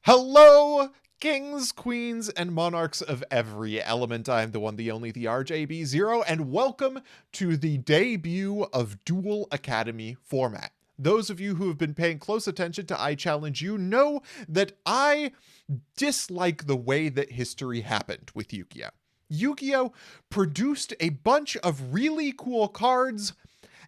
Hello, kings, queens, and monarchs of every element. I'm the one, the only, the RJB0, and welcome to the debut of Duel Academy format. Those of you who have been paying close attention to I Challenge You know that I dislike the way that history happened with Yu-Gi-Oh! Yu-Gi-Oh! Produced a bunch of really cool cards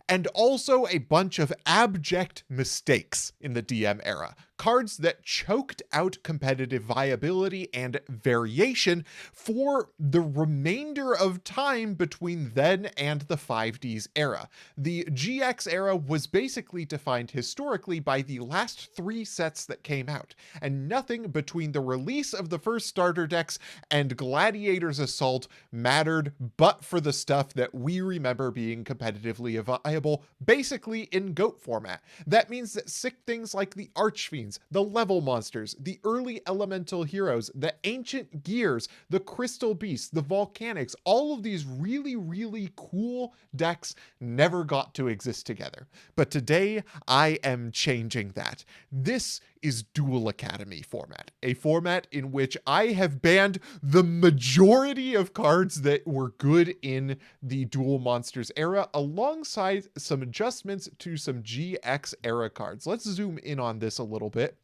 and also a bunch of abject mistakes in the DM era. Cards that choked out competitive viability and variation for the remainder of time between then and the 5Ds era. The GX era was basically defined historically by the last 3 sets that came out, and nothing between the release of the first starter decks and Gladiator's Assault mattered but for the stuff that we remember being competitively viable, basically in GOAT format. That means that sick things like the Archfiend, the level monsters, the early elemental heroes, the ancient gears, the crystal beasts, the volcanics, all of these really cool decks never got to exist together. But today I am changing that. This is Duel Academy format, a format in which I have banned the majority of cards that were good in the Duel Monsters era, alongside some adjustments to some GX era cards. Let's zoom in on this a little bit.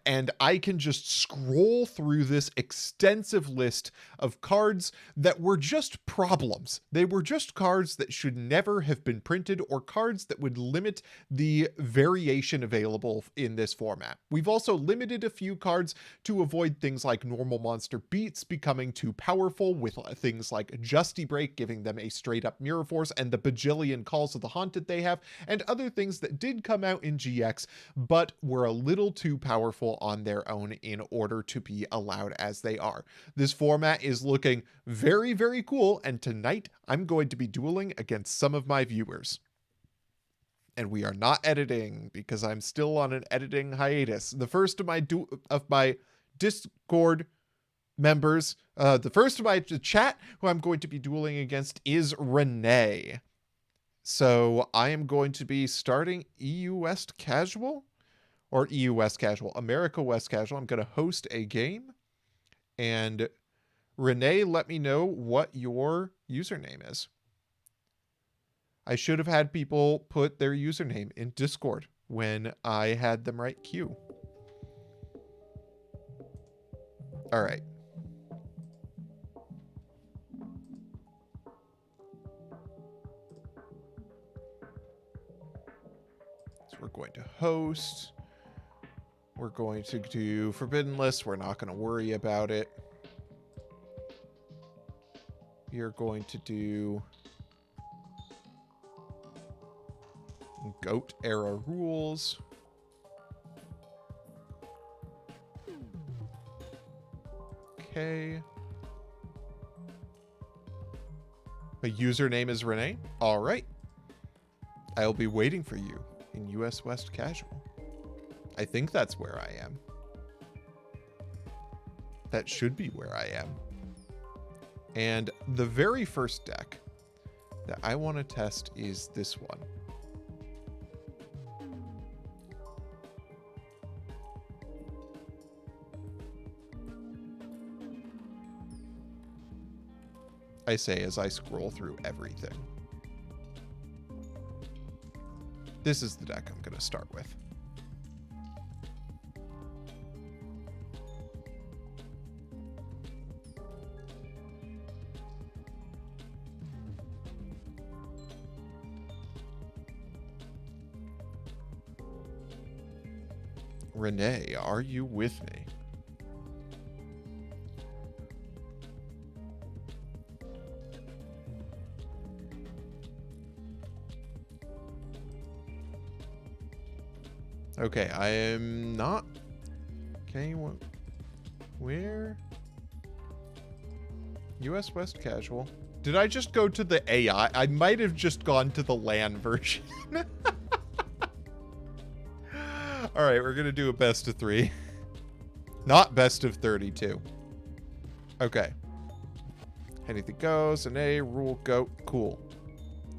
And I can just scroll through this extensive list of cards that were just problems. They were just cards that should never have been printed, or cards that would limit the variation available in this format. We've also limited a few cards to avoid things like normal monster beats becoming too powerful, with things like Justy Break giving them a straight up mirror force and the bajillion calls of the haunted they have, and other things that did come out in GX but were a little too powerful on their own in order to be allowed as they are. This format is looking very cool, and tonight I'm going to be dueling against some of my viewers. And we are not editing because I'm still on an editing hiatus. The first of my Discord members, the first of my chat who I'm going to be dueling against is Renee. So I am going to be starting EU West Casual. Or EU West Casual, America West Casual. I'm going to host a game. And Renee, let me know what your username is. I should have had people put their username in Discord when I had them write Q. All right. So we're going to host. We're going to do Forbidden List. We're not going to worry about it. We are going to do GOAT era rules. Okay. My username is Renee. All right. I'll be waiting for you in US West Casual. I think that's where I am. That should be where I am. And the very first deck that I want to test is this one. I say as I scroll through everything. This is the deck I'm going to start with. Renee, are you with me? Okay, I am not. Okay, where? US West Casual. Did I just go to the AI? I might have just gone to the LAN version. All right, we're going to do a best of 3. Not best of 32. Okay. Anything goes. An A, rule, GOAT. Cool.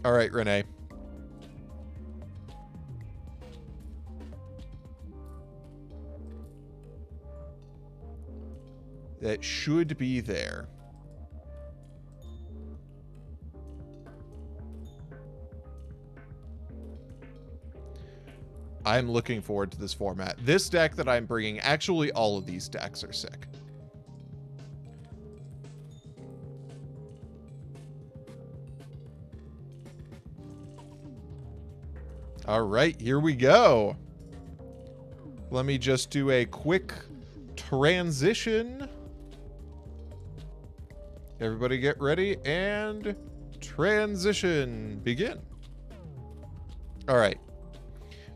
All right, Renee. that should be there. I'm looking forward to this format. This deck that I'm bringing, actually all of these decks are sick. All right, here we go. Let me just do a quick transition. Everybody get ready and transition. Begin. All right.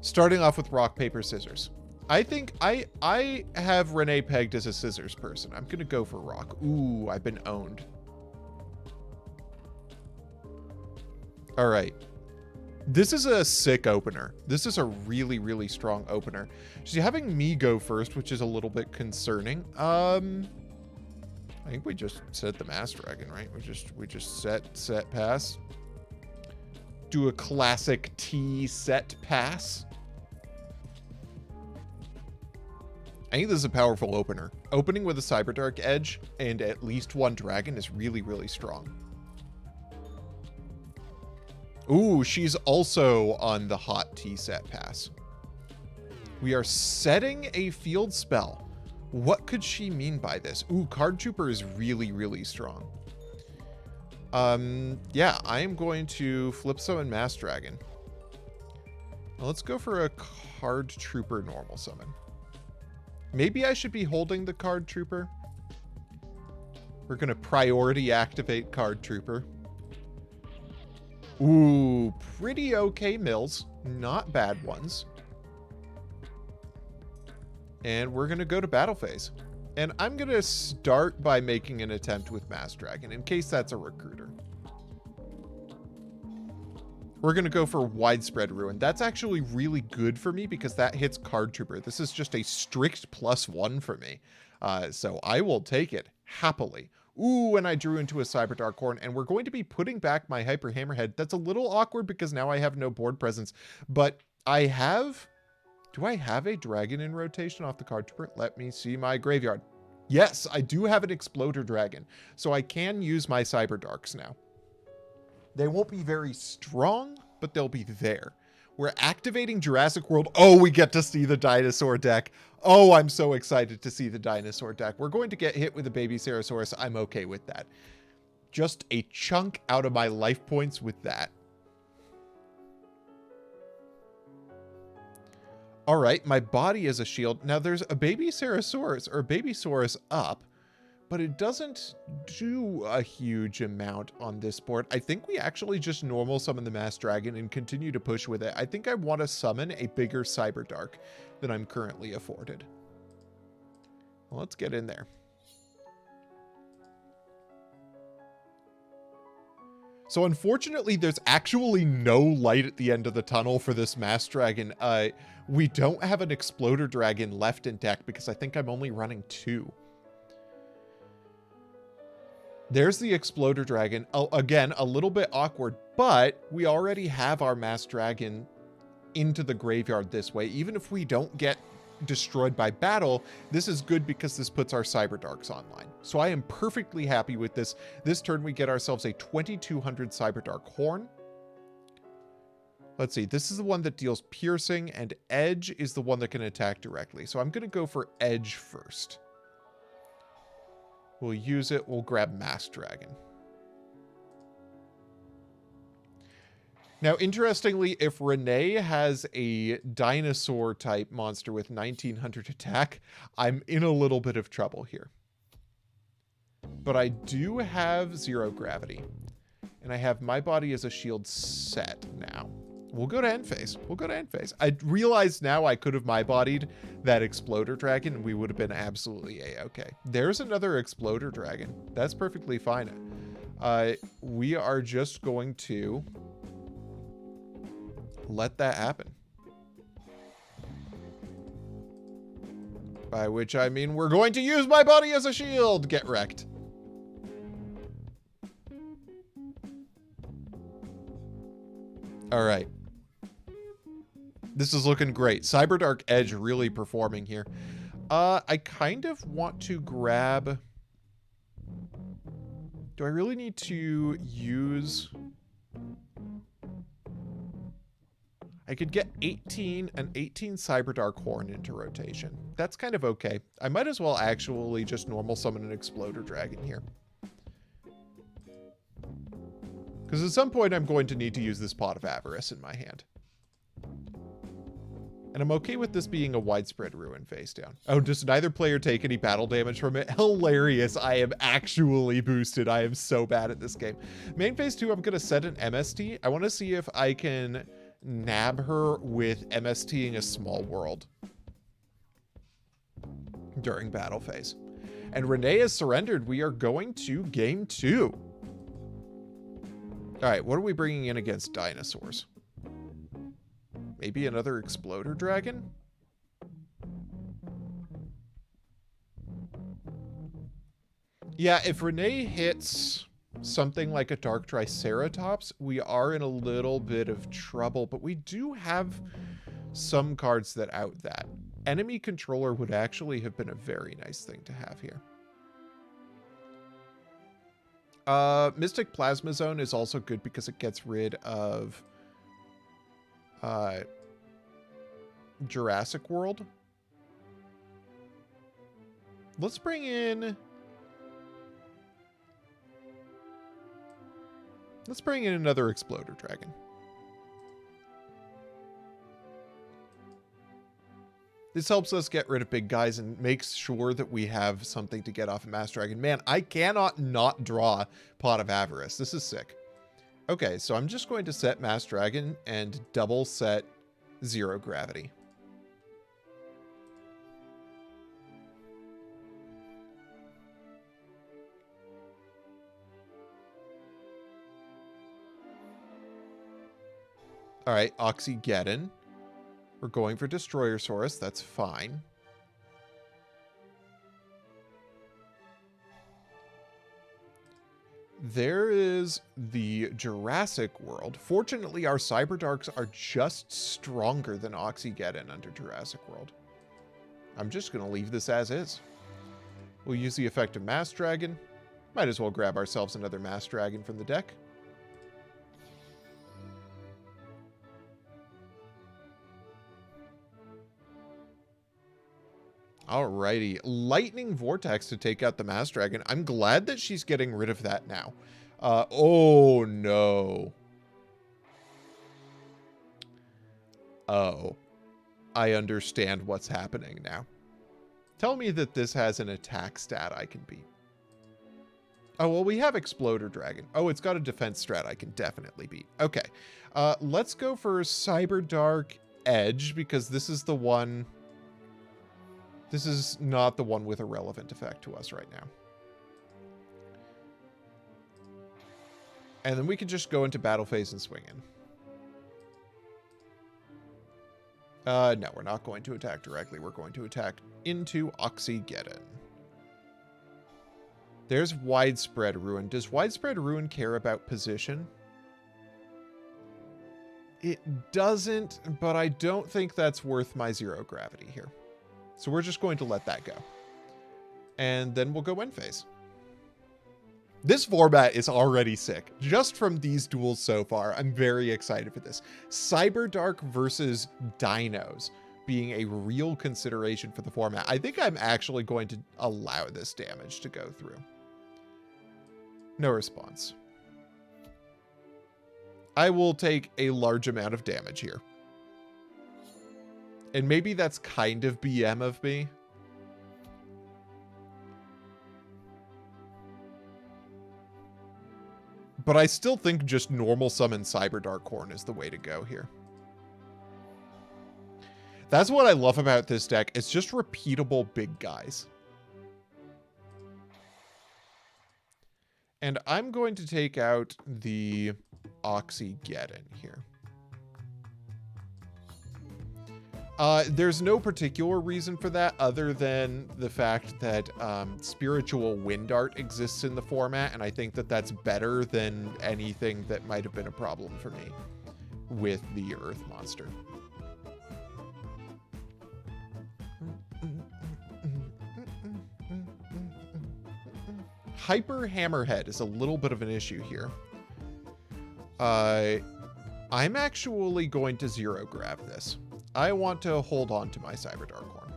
Starting off with rock, paper, scissors. I think I have Renee pegged as a scissors person. I'm going to go for rock. Ooh, I've been owned. All right. This is a sick opener. This is a really, really strong opener. She's having me go first, which is a little bit concerning. I think we just set the Mass Dragon, right? We just set pass. Do a classic T set pass. I think this is a powerful opener. Opening with a Cyberdark edge and at least one dragon is really, really strong. Ooh, she's also on the hot T set pass. We are setting a field spell. What could she mean by this? Ooh, Card Trooper is really, really strong. Yeah, I am going to flip summon Mass Dragon. Well, let's go for a Card Trooper normal summon. Maybe I should be holding the Card Trooper. We're going to priority activate Card Trooper. Ooh, pretty okay mills. Not bad ones. And we're going to go to battle phase. And I'm going to start by making an attempt with Mass Dragon, in case that's a recruiter. We're going to go for Widespread Ruin. That's actually really good for me because that hits Card Trooper. This is just a strict +1 for me. So I will take it happily. Ooh, and I drew into a Cyberdark Horn, and we're going to be putting back my Hyper Hammerhead. That's a little awkward because now I have no board presence, but I have... Do I have a dragon in rotation off the Card Trooper? Let me see my graveyard. Yes, I do have an Exploder Dragon, so I can use my Cyberdarks now. They won't be very strong, but they'll be there. We're activating Jurassic World. Oh, we get to see the Dinosaur deck. Oh, I'm so excited to see the Dinosaur deck. We're going to get hit with a baby Ceratosaurus. I'm okay with that. Just a chunk out of my life points with that. All right, my body is a shield. Now there's a baby Ceratosaurus or Babysaurus up, but it doesn't do a huge amount on this board. I think we actually just normal summon the Mass Dragon and continue to push with it. I think I want to summon a bigger Cyberdark than I'm currently afforded. Well, let's get in there. So unfortunately, there's actually no light at the end of the tunnel for this Mass Dragon. We don't have an Exploder Dragon left in deck because I think I'm only running 2. There's the Exploder Dragon. Again, a little bit awkward, but we already have our Mass Dragon into the graveyard this way. Even if we don't get destroyed by battle, this is good because this puts our Cyberdarks online. So I am perfectly happy with this. This turn, we get ourselves a 2200 Cyberdark Horn. Let's see. This is the one that deals piercing, and Edge is the one that can attack directly. So I'm going to go for Edge first. We'll use it. We'll grab Mass Dragon. Now, interestingly, if Renee has a dinosaur type monster with 1900 attack, I'm in a little bit of trouble here. But I do have 0 gravity. And I have my body as a shield set now. We'll go to end phase. We'll go to end phase. I realize now I could have my bodied that Exploder Dragon and we would have been absolutely A-okay. There's another Exploder Dragon. That's perfectly fine. We are just going to let that happen. By which I mean we're going to use my body as a shield. Get wrecked. All right. This is looking great. Cyberdark Edge really performing here. I kind of want to grab... Do I really need to use... I could get 18 Cyberdark Horn into rotation. That's kind of okay. I might as well actually just normal summon an Exploder Dragon here. Because at some point I'm going to need to use this Pot of Avarice in my hand. And I'm okay with this being a Widespread Ruin face down. Oh, does neither player take any battle damage from it? Hilarious. I am actually boosted. I am so bad at this game. Main phase 2, I'm going to set an MST. I want to see if I can nab her with MSTing a small world during battle phase. And Renee has surrendered. We are going to game 2. All right, what are we bringing in against dinosaurs? Maybe another Exploder Dragon? Yeah, if Renee hits something like a Dark Triceratops, we are in a little bit of trouble, but we do have some cards that out that. Enemy Controller would actually have been a very nice thing to have here. Mystic Plasma Zone is also good because it gets rid of Jurassic World. Let's bring in another Exploder Dragon. This helps us get rid of big guys and makes sure that we have something to get off of Mass Dragon. Man, I cannot not draw Pot of Avarice. This is sick. Okay, so I'm just going to set Mass Dragon and double set Zero Gravity. All right, Oxygeddon. We're going for Destroyersaurus. That's fine. There is the Jurassic World. Fortunately, our Cyberdarks are just stronger than Oxygeddon under Jurassic World. I'm just going to leave this as is. We'll use the effect of Mass Dragon. Might as well grab ourselves another Mass Dragon from the deck. Alrighty, Lightning Vortex to take out the Mass Dragon. I'm glad that she's getting rid of that now. Oh no. Oh, I understand what's happening now. Tell me that this has an attack stat I can beat. Oh, well, we have Exploder Dragon. Oh, it's got a defense strat I can definitely beat. Okay, let's go for Cyberdark Edge because this is the one... This is not the one with a relevant effect to us right now. And then we can just go into battle phase and swing in. No, we're not going to attack directly. We're going to attack into Oxygeddon. There's Widespread Ruin. Does Widespread Ruin care about position? It doesn't, but I don't think that's worth my zero gravity here. So we're just going to let that go. And then we'll go end phase. This format is already sick. Just from these duels so far, I'm very excited for this. Cyberdark versus Dinos being a real consideration for the format. I think I'm actually going to allow this damage to go through. No response. I will take a large amount of damage here. And maybe that's kind of BM of me. But I still think just normal summon Cyberdark Horn is the way to go here. That's what I love about this deck. It's just repeatable big guys. And I'm going to take out the Oxygeddon here. There's no particular reason for that other than the fact that Spiritual Wind Art exists in the format, and I think that that's better than anything that might have been a problem for me with the Earth Monster. Hyper Hammerhead is a little bit of an issue here. I'm actually going to zero grab this. I want to hold on to my Cyberdark Horn.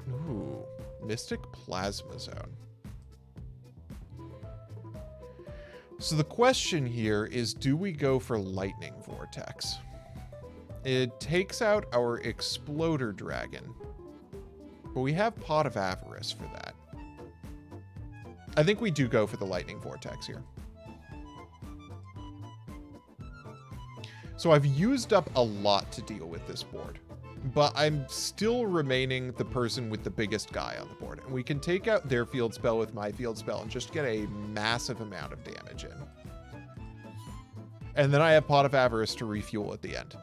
Ooh, Mystic Plasma Zone. So the question here is, do we go for Lightning Vortex? It takes out our Exploder Dragon, but we have Pot of Avarice for that. I think we do go for the Lightning Vortex here. So I've used up a lot to deal with this board, but I'm still remaining the person with the biggest guy on the board. And we can take out their field spell with my field spell and just get a massive amount of damage in. And then I have Pot of Avarice to refuel at the end.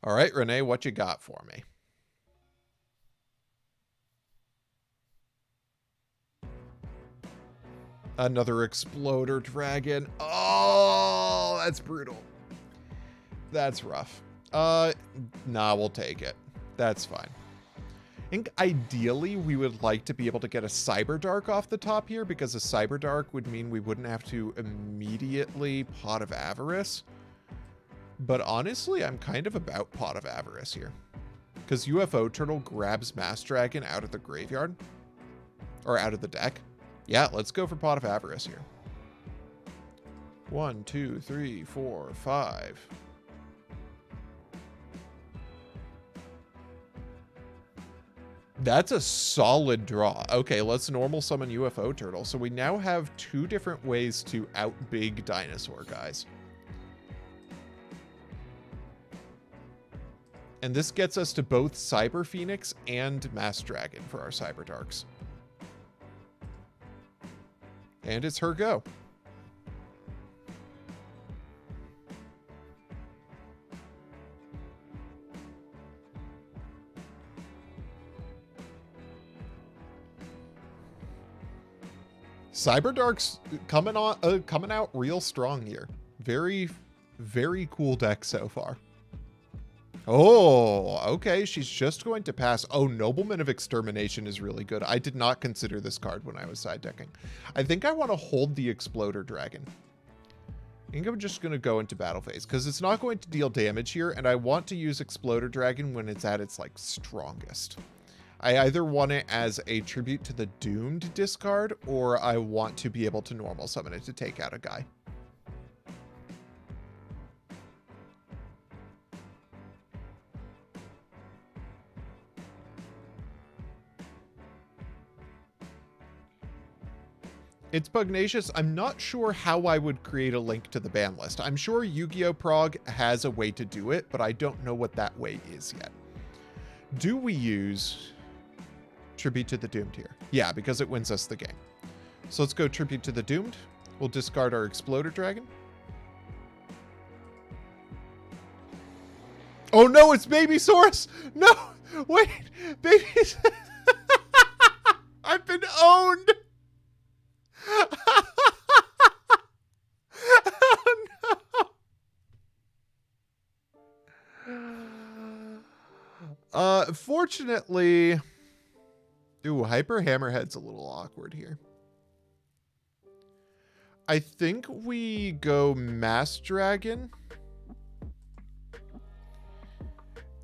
All right, Renee, what you got for me? Another Exploder Dragon. Oh, that's brutal. That's rough. Nah, we'll take it. That's fine. I think ideally we would like to be able to get a Cyberdark off the top here, because a Cyberdark would mean we wouldn't have to immediately Pot of Avarice. But honestly, I'm kind of about Pot of Avarice here, because UFO Turtle grabs Mass Dragon out of the graveyard, or out of the deck. Yeah, let's go for Pot of Avarice here. 1, 2, 3, 4, 5. That's a solid draw. Okay, let's normal summon UFO Turtle. So we now have 2 different ways to outbig Dinosaur, guys. And this gets us to both Cyber Phoenix and Mass Dragon for our Cyberdarks. And it's her go. Cyberdark's coming out real strong here. Very, very cool deck so far. Oh, okay. She's just going to pass. Oh, Nobleman of Extermination is really good. I did not consider this card when I was side decking. I think I want to hold the Exploder Dragon. I think I'm just going to go into battle phase because it's not going to deal damage here, and I want to use Exploder Dragon when it's at its like strongest. I either want it as a tribute to the Doomed discard, or I want to be able to normal summon it to take out a guy. It's pugnacious. I'm not sure how I would create a link to the ban list. I'm sure Yu-Gi-Oh! Prog has a way to do it, but I don't know what that way is yet. Do we use Tribute to the Doomed here? Yeah, because it wins us the game. So let's go Tribute to the Doomed. We'll discard our Exploder Dragon. Oh no, it's Babysaurus! No! Wait! Babies! I've been owned! Oh, no. Fortunately, ooh, Hyper Hammerhead's a little awkward here. I think we go Mass Dragon.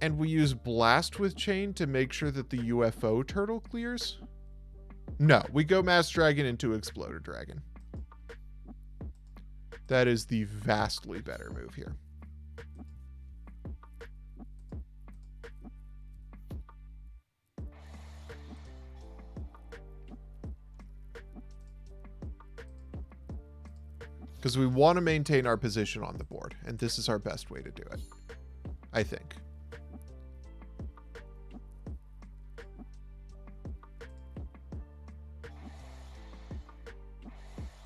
And we use Blast with Chain to make sure that the UFO Turtle clears. No, we go Mass Dragon into Exploder Dragon. That is the vastly better move here. Because we want to maintain our position on the board, and this is our best way to do it, I think.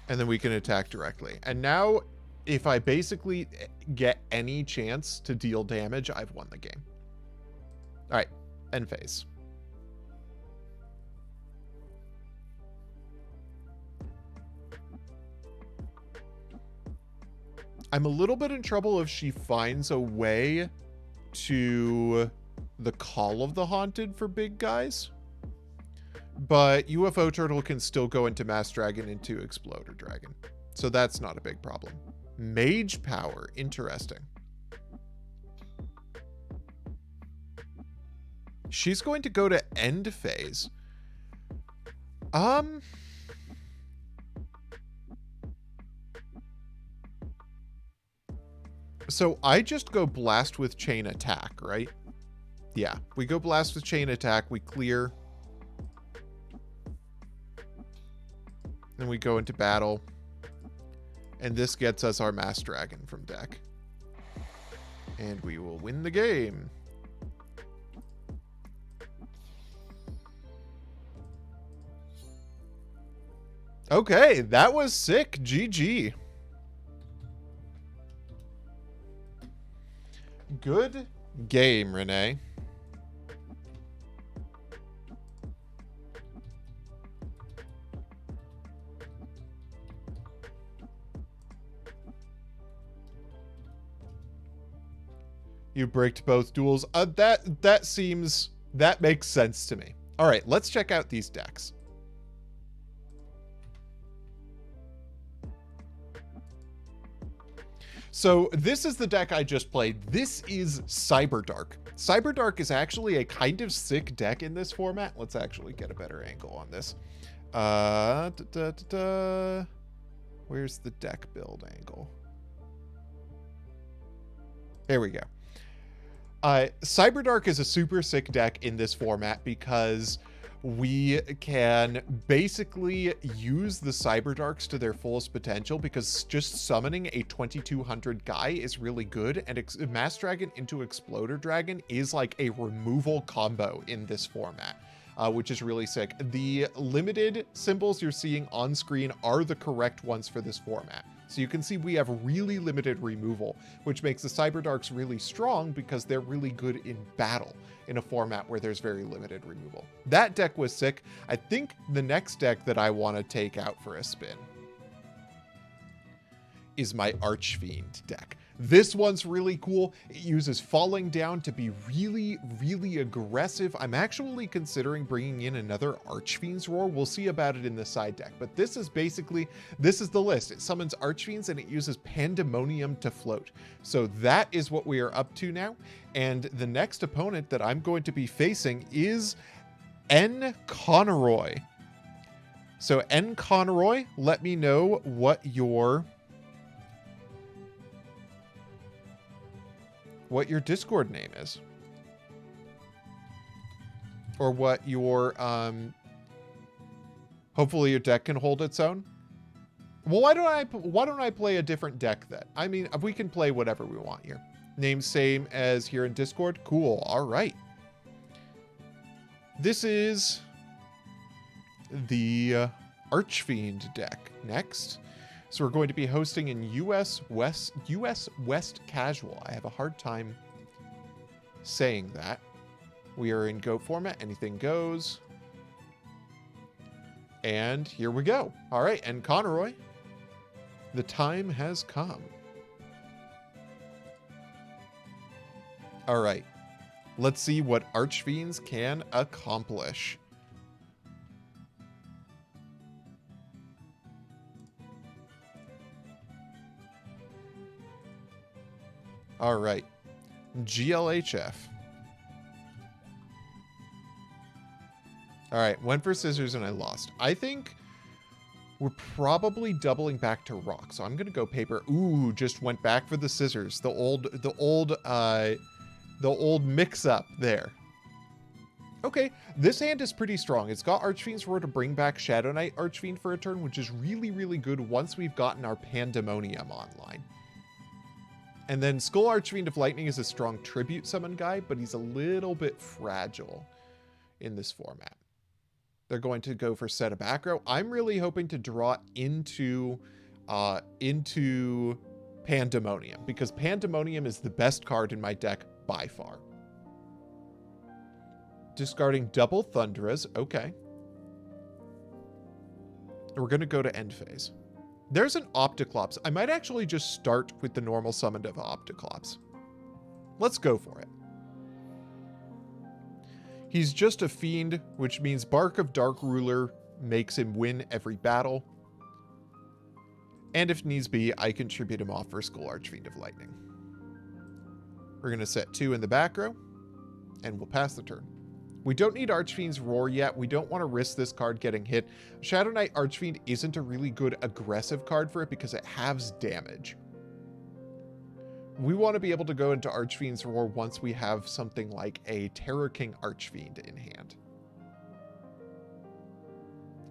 And then we can attack directly. And now, if I basically get any chance to deal damage, I've won the game. All right, end phase. I'm a little bit in trouble if she finds a way to the Call of the Haunted for big guys. But UFO Turtle can still go into Mass Dragon into Exploder Dragon. So that's not a big problem. Mage Power. Interesting. She's going to go to End Phase. So I just go Blast with Chain Attack, right? Yeah, we go Blast with Chain Attack, we clear. And we go into battle. And this gets us our Mass Dragon from deck. And we will win the game. Okay, that was sick. GG. Good game, Renee. You bricked both duels. That makes sense to me. All right, let's check out these decks. So this is the deck I just played. This is Cyberdark. Cyberdark is actually a kind of sick deck in this format. Let's actually get a better angle on this. Where's the deck build angle? There we go. Cyberdark is a super sick deck in this format because we can basically use the Cyberdarks to their fullest potential, because just summoning a 2200 guy is really good, and Mass Dragon into Exploder Dragon is like a removal combo in this format, which is really sick. The limited symbols you're seeing on screen are the correct ones for this format. So you can see we have really limited removal, which makes the Cyberdarks really strong because they're really good in battle in a format where there's very limited removal. That deck was sick. I think the next deck that I want to take out for a spin is my Archfiend deck. This one's really cool. It uses Falling Down to be really, really aggressive. I'm actually considering bringing in another Archfiend's Roar. We'll see about it in the side deck. But this is the list. It summons Archfiends and it uses Pandemonium to float. So that is what we are up to now. And the next opponent that I'm going to be facing is N. Conroy. So N. Conroy, let me know what your Discord name is, or what your hopefully your deck can hold its own. Well, why don't I play a different deck then? I mean, we can play whatever we want here. Name same as here in Discord. Cool. All right. This is the Archfiend deck next. So we're going to be hosting in US West Casual. I have a hard time saying that. We are in GOAT format. Anything goes. And here we go. All right. And Conroy, the time has come. All right. Let's see what Archfiends can accomplish. All right, GLHF. All right, went for scissors and I lost. I think we're probably doubling back to rock. So I'm going to go paper. Ooh, just went back for the scissors. The old mix up there. Okay, this hand is pretty strong. It's got Archfiend's Roar to bring back Shadow Knight Archfiend for a turn, which is really, really good once we've gotten our Pandemonium online. And then Skull Archfiend of Lightning is a strong tribute summon guy, but he's a little bit fragile in this format. They're going to go for set of back row. I'm really hoping to draw into Pandemonium, because Pandemonium is the best card in my deck by far. Discarding double Thunderas. Okay. We're going to go to end phase. There's an Opticlops. I might actually just start with the normal summon of Opticlops. Let's go for it. He's just a fiend, which means Bark of Dark Ruler makes him win every battle. And if needs be, I can tribute him off for Skull Archfiend of Lightning. We're going to set 2 in the back row, and we'll pass the turn. We don't need Archfiend's Roar yet. We don't want to risk this card getting hit. Shadow Knight Archfiend isn't a really good aggressive card for it because it halves damage. We want to be able to go into Archfiend's Roar once we have something like a Terror King Archfiend in hand.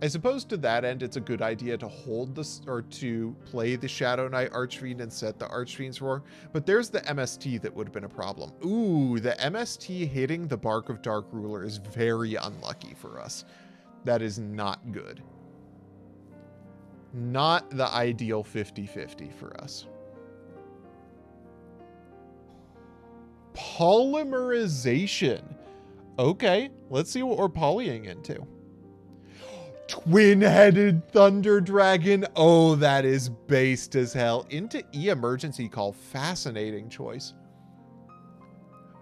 I suppose to that end, it's a good idea to hold this or to play the Shadow Knight Archfiend and set the Archfiend's Roar, but there's the MST that would have been a problem. Ooh, the MST hitting the Bark of Dark Ruler is very unlucky for us. That is not good. Not the ideal 50-50 for us. Polymerization. Okay, let's see what we're polying into. Twin-headed Thunder Dragon. Oh, that is based as hell. Into E-Emergency Call. Fascinating choice.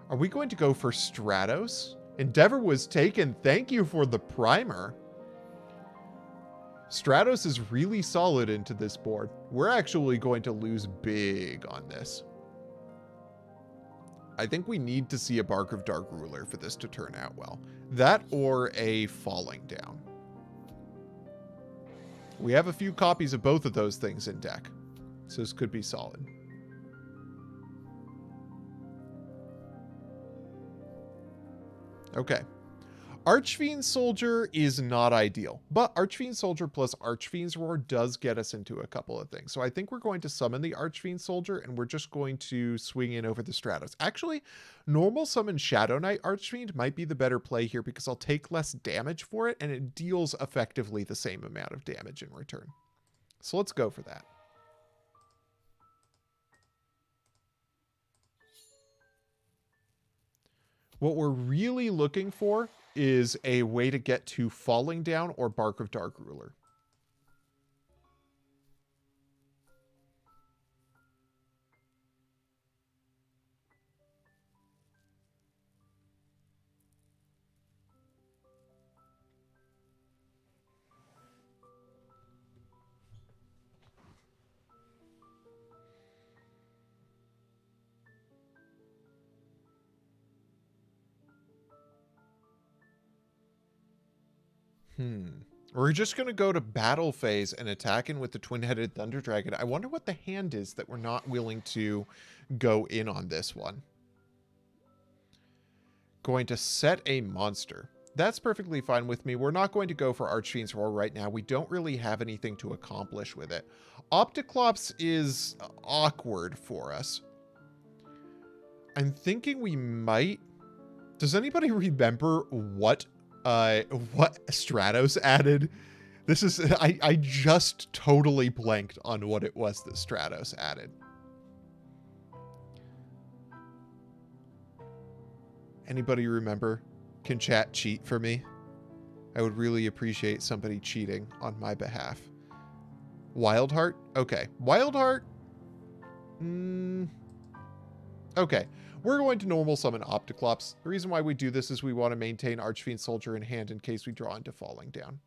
Are we going to go for Stratos? Endeavor was taken. Thank you for the primer. Stratos is really solid into this board. We're actually going to lose big on this. I think we need to see a Bark of Dark Ruler for this to turn out well. That or a Falling Down. We have a few copies of both of those things in deck, so this could be solid. Okay. Archfiend Soldier is not ideal, but Archfiend Soldier plus Archfiend's Roar does get us into a couple of things. So I think we're going to summon the Archfiend Soldier, and we're just going to swing in over the Stratos. Actually, normal summon Shadow Knight Archfiend might be the better play here because I'll take less damage for it, and it deals effectively the same amount of damage in return. So let's go for that. What we're really looking for is a way to get to Falling Down or Bark of Dark Ruler. We're just going to go to battle phase and attack in with the twin-headed Thunder Dragon. I wonder what the hand is that we're not willing to go in on this one. Going to set a monster. That's perfectly fine with me. We're not going to go for Archfiend's Roar right now. We don't really have anything to accomplish with it. Opticlops is awkward for us. I'm thinking we might... Does anybody remember what Stratos added? This is, I just totally blanked on what it was that Stratos added. Anybody remember? Can chat cheat for me? I would really appreciate somebody cheating on my behalf. Wildheart? Okay. Wildheart? Okay. We're going to normal summon Opticlops. The reason why we do this is we want to maintain Archfiend Soldier in hand in case we draw into Falling Down.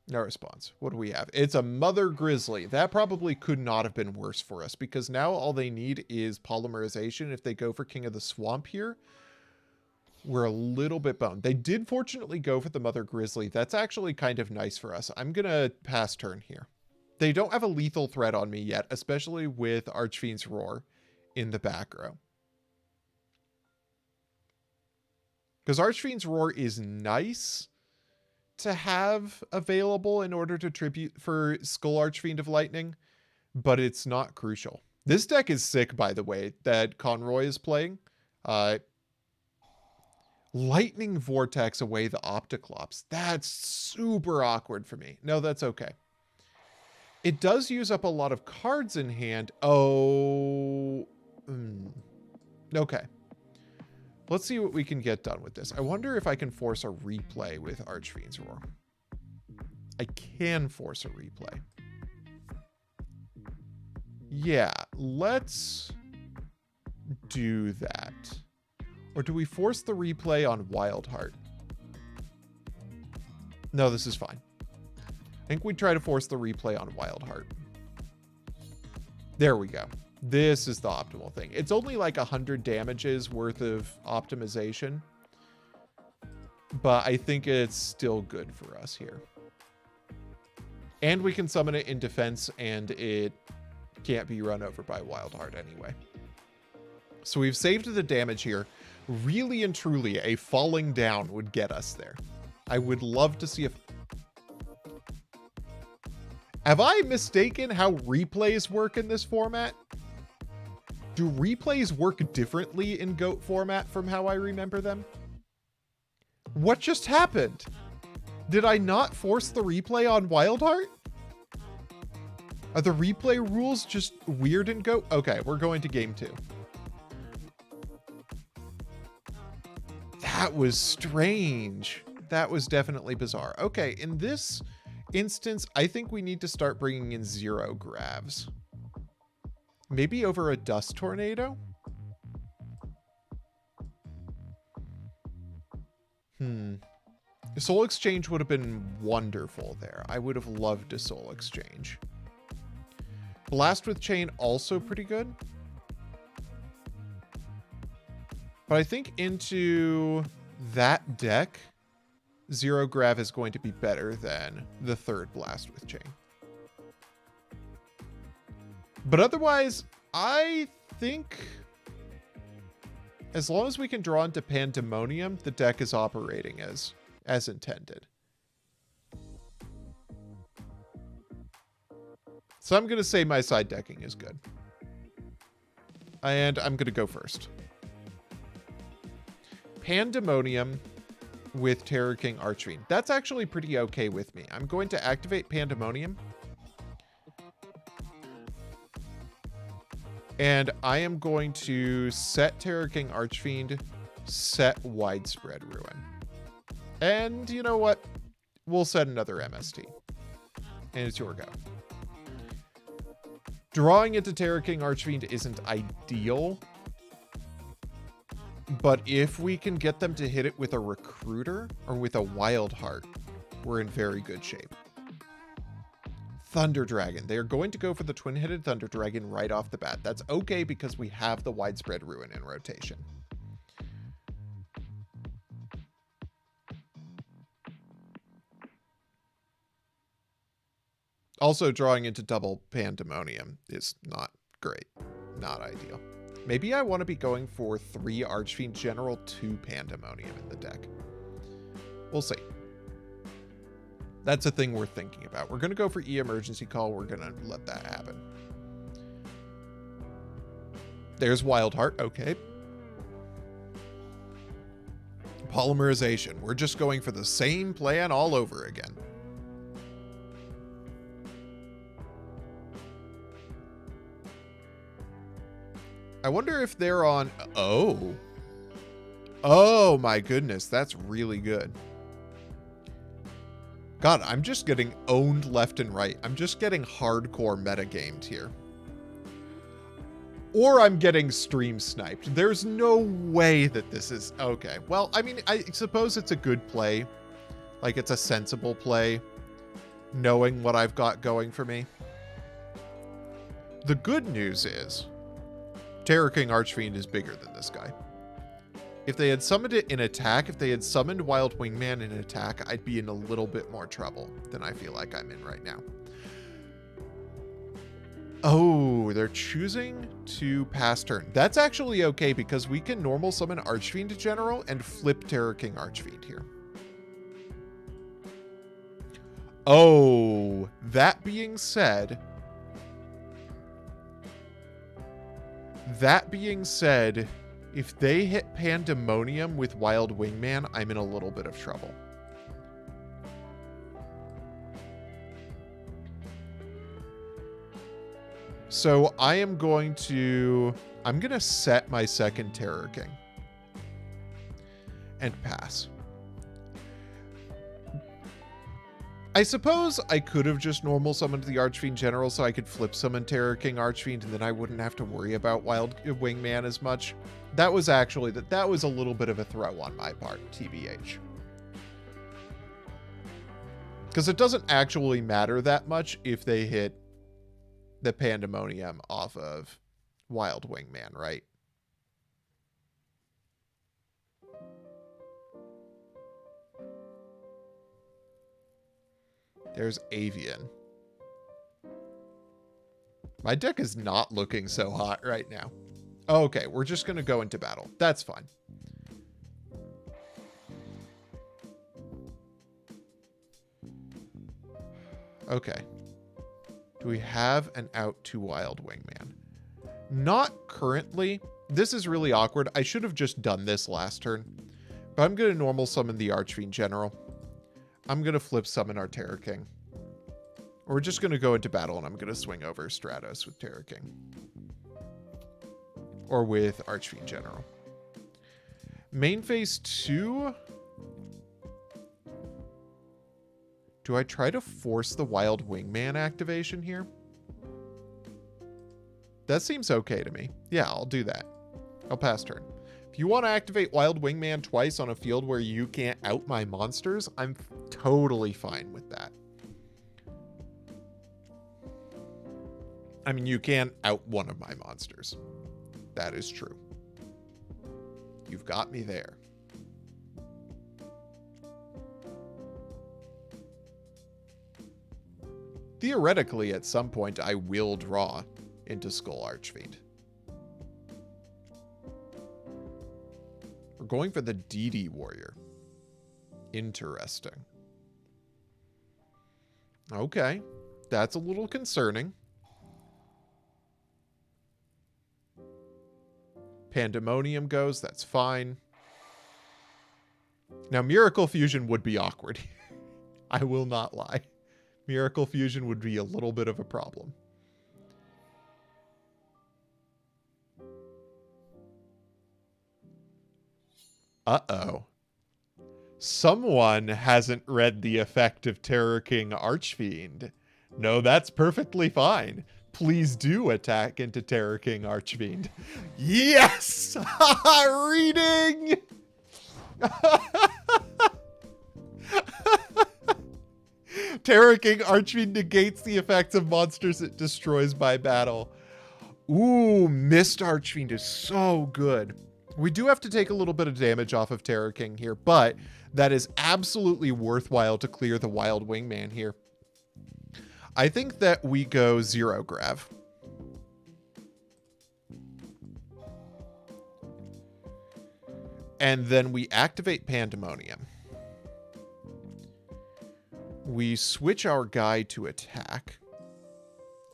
No response. What do we have? It's a Mother Grizzly. That probably could not have been worse for us because now all they need is Polymerization. If they go for King of the Swamp here, we're a little bit boned. They did fortunately go for the Mother Grizzly. That's actually kind of nice for us. I'm going to pass turn here. They don't have a lethal threat on me yet, especially with Archfiend's Roar in the back row. Because Archfiend's Roar is nice to have available in order to tribute for Skull Archfiend of Lightning, but it's not crucial. This deck is sick, by the way, that Conroy is playing. Lightning Vortex away the Opticlops. That's super awkward for me. No, that's okay. It does use up a lot of cards in hand. Oh. Okay. Let's see what we can get done with this. I wonder if I can force a replay with Archfiend's Roar. I can force a replay. Yeah, let's do that. Or do we force the replay on Wildheart? No, this is fine. I think we try to force the replay on Wildheart. There we go. This is the optimal thing. It's only like 100 damages worth of optimization, but I think it's still good for us here. And we can summon it in defense, and it can't be run over by Wildheart anyway. So we've saved the damage here. Really and truly, a falling down would get us there. I would love to see if... Have I mistaken how replays work in this format? Do replays work differently in GOAT format from how I remember them? What just happened? Did I not force the replay on Wildheart? Are the replay rules just weird in GOAT? Okay, we're going to game 2. That was strange. That was definitely bizarre. Okay, in this instance, I think we need to start bringing in 0 grabs. Maybe over a dust tornado? Soul Exchange would have been wonderful there. I would have loved a Soul Exchange. Blast with Chain, also pretty good. But I think into that deck, 0 Grav is going to be better than the 3rd Blast with Chain. But otherwise, I think as long as we can draw into Pandemonium, the deck is operating as intended. So I'm going to say my side decking is good. And I'm going to go first. Pandemonium with Terror King Archfiend. That's actually pretty okay with me. I'm going to activate Pandemonium. And I am going to set Terror King Archfiend, set Widespread Ruin. And you know what? We'll set another MST. And it's your go. Drawing into Terror King Archfiend isn't ideal. But if we can get them to hit it with a Recruiter or with a Wildheart, we're in very good shape. Thunder Dragon. They are going to go for the twin-headed Thunder Dragon right off the bat. That's okay because we have the Widespread Ruin in rotation. Also, drawing into double Pandemonium is not great. Not ideal. Maybe I want to be going for 3 Archfiend General, 2 Pandemonium in the deck. We'll see. That's a thing we're thinking about. We're going to go for E-Emergency Call. We're going to let that happen. There's Wildheart. Okay. Polymerization. We're just going for the same plan all over again. I wonder if they're on... Oh. Oh my goodness. That's really good. God, I'm just getting owned left and right. I'm just getting hardcore metagamed here. Or I'm getting stream sniped. There's no way that this is... Okay. Well, I mean, I suppose it's a good play. Like, it's a sensible play. Knowing what I've got going for me. The good news is... Terror King Archfiend is bigger than this guy. If they had summoned it in attack, if they had summoned Wild Wingman in attack, I'd be in a little bit more trouble than I feel like I'm in right now. Oh, they're choosing to pass turn. That's actually okay because we can normal summon Archfiend General and flip Terror King Archfiend here. Oh, that being said... if they hit Pandemonium with Wild Wingman, I'm in a little bit of trouble. So I'm going to set my second Terror King. And pass. I suppose I could have just normal summoned the Archfiend General so I could flip summon Terror King Archfiend and then I wouldn't have to worry about Wild Wingman as much. That was actually, that was a little bit of a throw on my part, TBH. Because it doesn't actually matter that much if they hit the Pandemonium off of Wild Wingman, right? There's Avian. My deck is not looking so hot right now. Okay, we're just going to go into battle. That's fine. Okay. Do we have an out to Wild Wingman? Not currently. This is really awkward. I should have just done this last turn. But I'm going to normal summon the Archfiend General. I'm going to flip summon our Terror King. We're just going to go into battle and I'm going to swing over Stratos with Terror King. Or with Archfiend General. Main phase 2. Do I try to force the Wild Wingman activation here? That seems okay to me. Yeah, I'll do that. I'll pass turn. If you want to activate Wild Wingman twice on a field where you can't out my monsters, I'm totally fine with that. I mean, you can out one of my monsters. That is true. You've got me there. Theoretically, at some point, I will draw into Skull Archfiend. We're going for the DD Warrior. Interesting. Okay. That's a little concerning. Pandemonium goes. That's fine. Now, Miracle Fusion would be awkward. I will not lie. Miracle Fusion would be a little bit of a problem. Uh-oh. Someone hasn't read the effect of Terror King Archfiend. No, that's perfectly fine. Please do attack into Terror King Archfiend. Yes! Reading! Terror King Archfiend negates the effects of monsters it destroys by battle. Ooh, Mist Archfiend is so good. We do have to take a little bit of damage off of Terror King here, but that is absolutely worthwhile to clear the Wild Wingman here. I think that we go Zero Grav. And then we activate Pandemonium. We switch our guy to attack.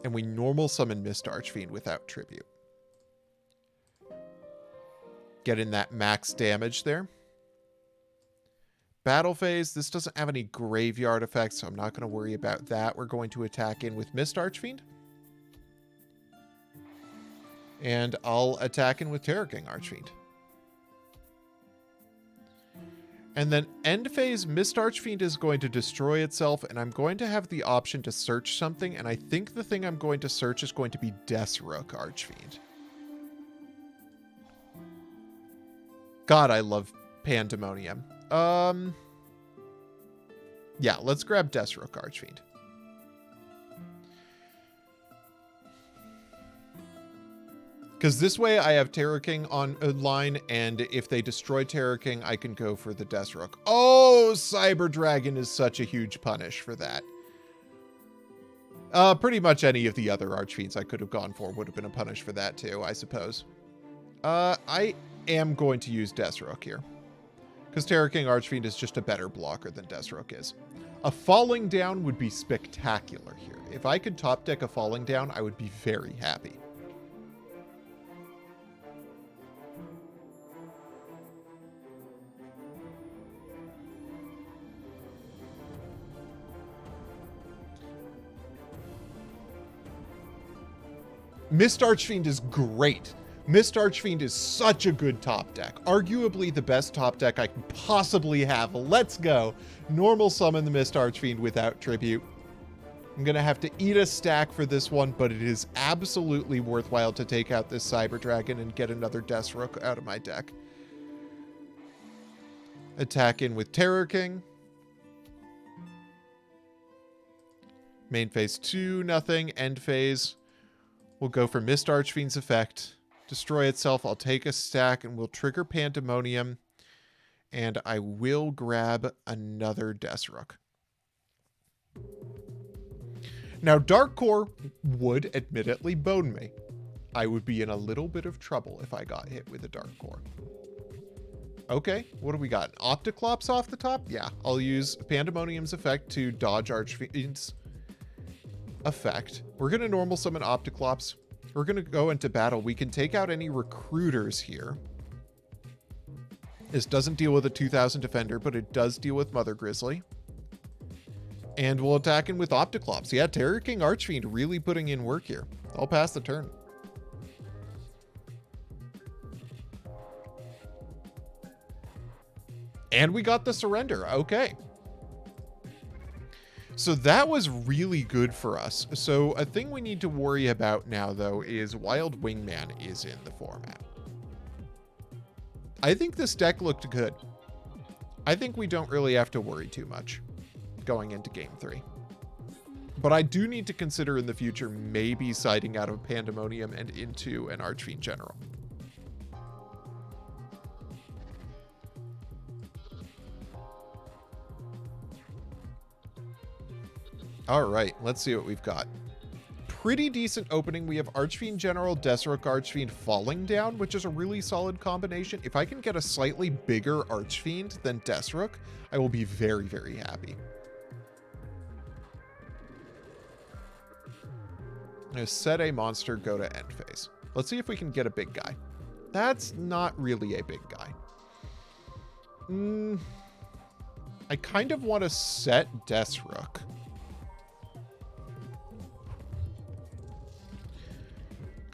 And we normal summon Mist Archfiend without tribute. Get in that max damage there. Battle phase. This doesn't have any graveyard effects, so I'm not going to worry about that. We're going to attack in with Mist Archfiend. And I'll attack in with Terror King Archfiend. And then end phase, Mist Archfiend is going to destroy itself, and I'm going to have the option to search something, and I think the thing I'm going to search is going to be Deathrook Archfiend. God, I love Pandemonium. Yeah, let's grab Deathrook Archfiend. Because this way I have Terror King on line, and if they destroy Terror King, I can go for the Deathrook. Oh, Cyber Dragon is such a huge punish for that. Pretty much any of the other Archfiends I could have gone for would have been a punish for that too, I suppose. I am going to use Deathrook here. Because Terror King Archfiend is just a better blocker than Deathrook is. A Falling Down would be spectacular here. If I could top deck a Falling Down, I would be very happy. Mist Archfiend is great Mist Archfiend is such a good top deck. Arguably the best top deck I can possibly have. Let's go. Normal summon the Mist Archfiend without tribute. I'm going to have to eat a stack for this one, but it is absolutely worthwhile to take out this Cyber Dragon and get another Deathstroke out of my deck. Attack in with Terror King. Main phase 2, nothing. End phase. We'll go for Mist Archfiend's effect. Destroy itself. I'll take a stack and we'll trigger Pandemonium. And I will grab another Deathstroke. Now, Dark Core would admittedly bone me. I would be in a little bit of trouble if I got hit with a Dark Core. Okay, what do we got? An Opticlops off the top? Yeah, I'll use Pandemonium's effect to dodge Archfiend's effect. We're going to normal summon Opticlops. We're going to go into battle. We can take out any recruiters here. This doesn't deal with a 2000 defender, but it does deal with Mother Grizzly. And we'll attack in with Opticlops. Yeah, Terror King Archfiend really putting in work here. I'll pass the turn. And we got the surrender. Okay. So that was really good for us. So a thing we need to worry about now, though, is Wild Wingman is in the format. I think this deck looked good. I think we don't really have to worry too much going into game 3. But I do need to consider in the future maybe siding out of Pandemonium and into an Archfiend General. All right, let's see what we've got. Pretty decent opening. We have Archfiend General, Deathstroke Archfiend Falling Down, which is a really solid combination. If I can get a slightly bigger Archfiend than Deathstroke, I will be very, very happy. I'm going to set a monster, go to end phase. Let's see if we can get a big guy. That's not really a big guy. I kind of want to set Deathstroke.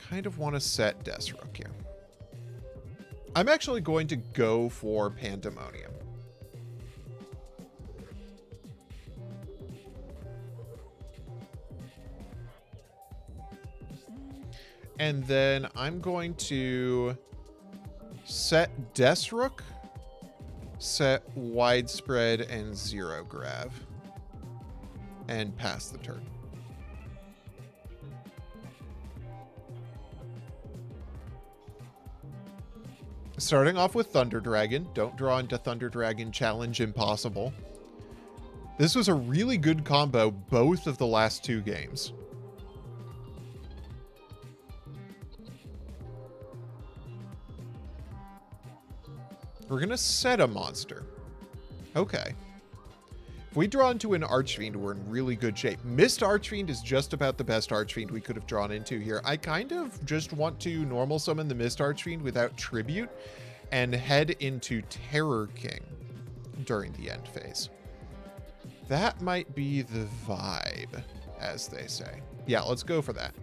Kind of want to set Deathstroke here. I'm actually going to go for Pandemonium. And then I'm going to set Deathstroke, set Widespread and Zero Grav, and pass the turn. Starting off with Thunder Dragon. Don't draw into Thunder Dragon. Challenge impossible. This was a really good combo both of the last 2 games. We're going to set a monster. Okay. If we draw into an Archfiend, we're in really good shape. Mist Archfiend is just about the best Archfiend we could have drawn into here. I kind of just want to normal summon the Mist Archfiend without tribute and head into Terror King during the end phase. That might be the vibe, as they say. Yeah, let's go for that.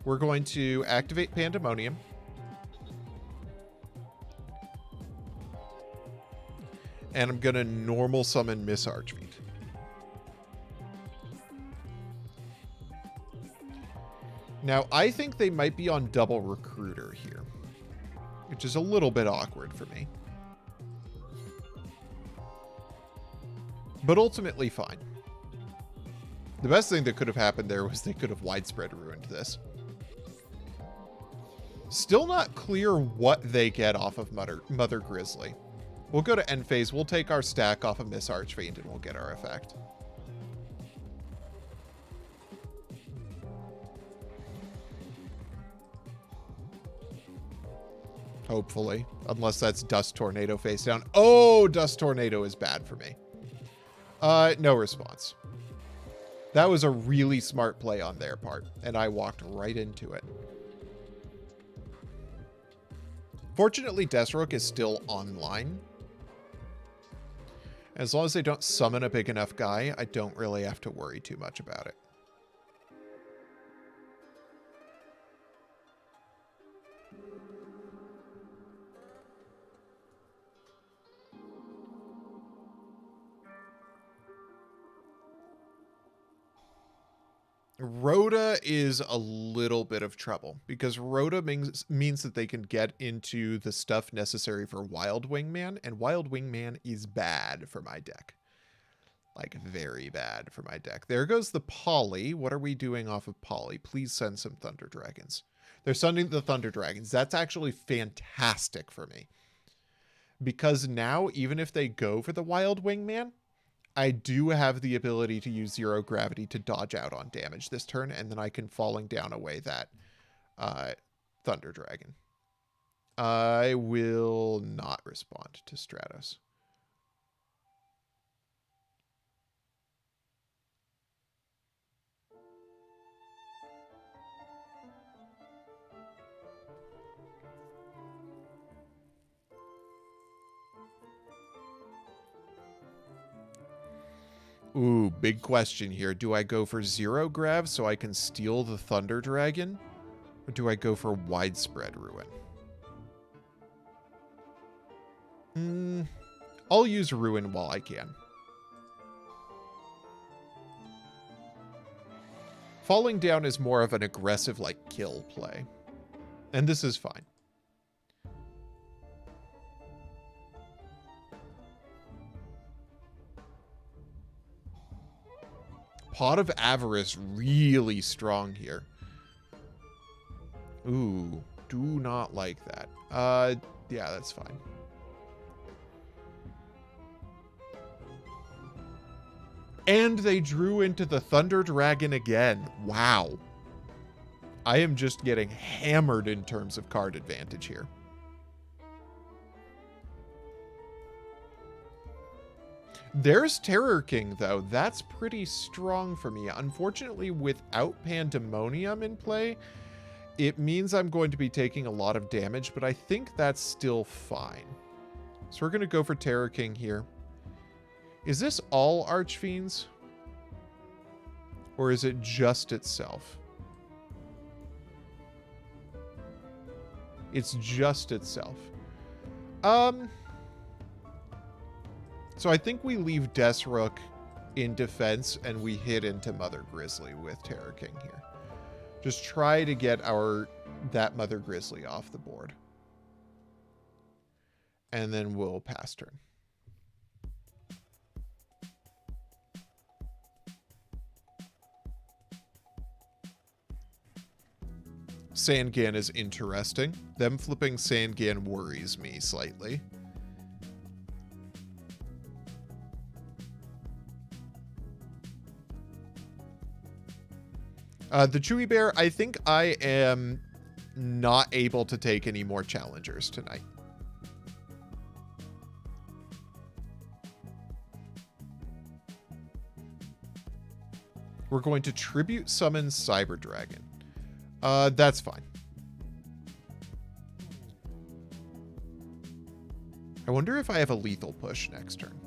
We're going to activate Pandemonium. And I'm going to normal summon Miss Archfiend. Now, I think they might be on double recruiter here, which is a little bit awkward for me. But ultimately fine. The best thing that could have happened there was they could have widespread ruined this. Still not clear what they get off of Mother Grizzly. We'll go to end phase. We'll take our stack off of Miss Archfiend and we'll get our effect. Hopefully. Unless that's Dust Tornado face down. Oh, Dust Tornado is bad for me. No response. That was a really smart play on their part, and I walked right into it. Fortunately, Deathstroke is still online. As long as they don't summon a big enough guy, I don't really have to worry too much about it. Rhoda is a little bit of trouble because Rhoda means that they can get into the stuff necessary for Wild Wingman, and Wild Wingman is bad for my deck. Like, very bad for my deck. There goes the Poly. What are we doing off of Poly? Please send some Thunder Dragons. They're sending the Thunder Dragons. That's actually fantastic for me. Because now, even if they go for the Wild Wingman, I do have the ability to use Zero Gravity to dodge out on damage this turn, and then I can Falling Down away that Thunder Dragon. I will not respond to Stratos. Ooh, big question here. Do I go for Zero Grav so I can steal the Thunder Dragon? Or do I go for Widespread Ruin? I'll use Ruin while I can. Falling Down is more of an aggressive, like, kill play. And this is fine. Pot of Avarice really strong here. Ooh, do not like that. Yeah, that's fine. And they drew into the Thunder Dragon again. Wow. I am just getting hammered in terms of card advantage here. There's Terror King, though. That's pretty strong for me. Unfortunately, without Pandemonium in play, it means I'm going to be taking a lot of damage, but I think that's still fine. So we're going to go for Terror King here. Is this all Archfiends? Or is it just itself? It's just itself. So I think we leave Desrook in defense and we hit into Mother Grizzly with Terror King here. Just try to get that Mother Grizzly off the board. And then we'll pass turn. Sangan is interesting. Them flipping Sangan worries me slightly. The Chewy Bear, I think I am not able to take any more challengers tonight. We're going to tribute summon Cyberdragon. That's fine. I wonder if I have a lethal push next turn.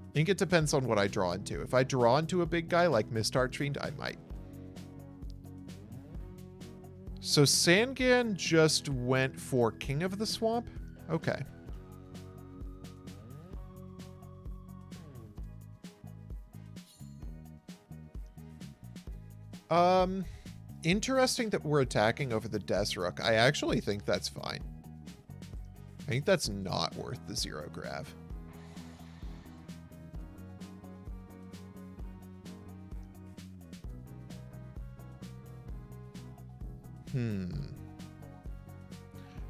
I think it depends on what I draw into. If I draw into a big guy like Mist Archfiend, I might. So Sangan just went for King of the Swamp? Okay. Interesting that we're attacking over the Desrook. I actually think that's fine. I think that's not worth the Zero Grav.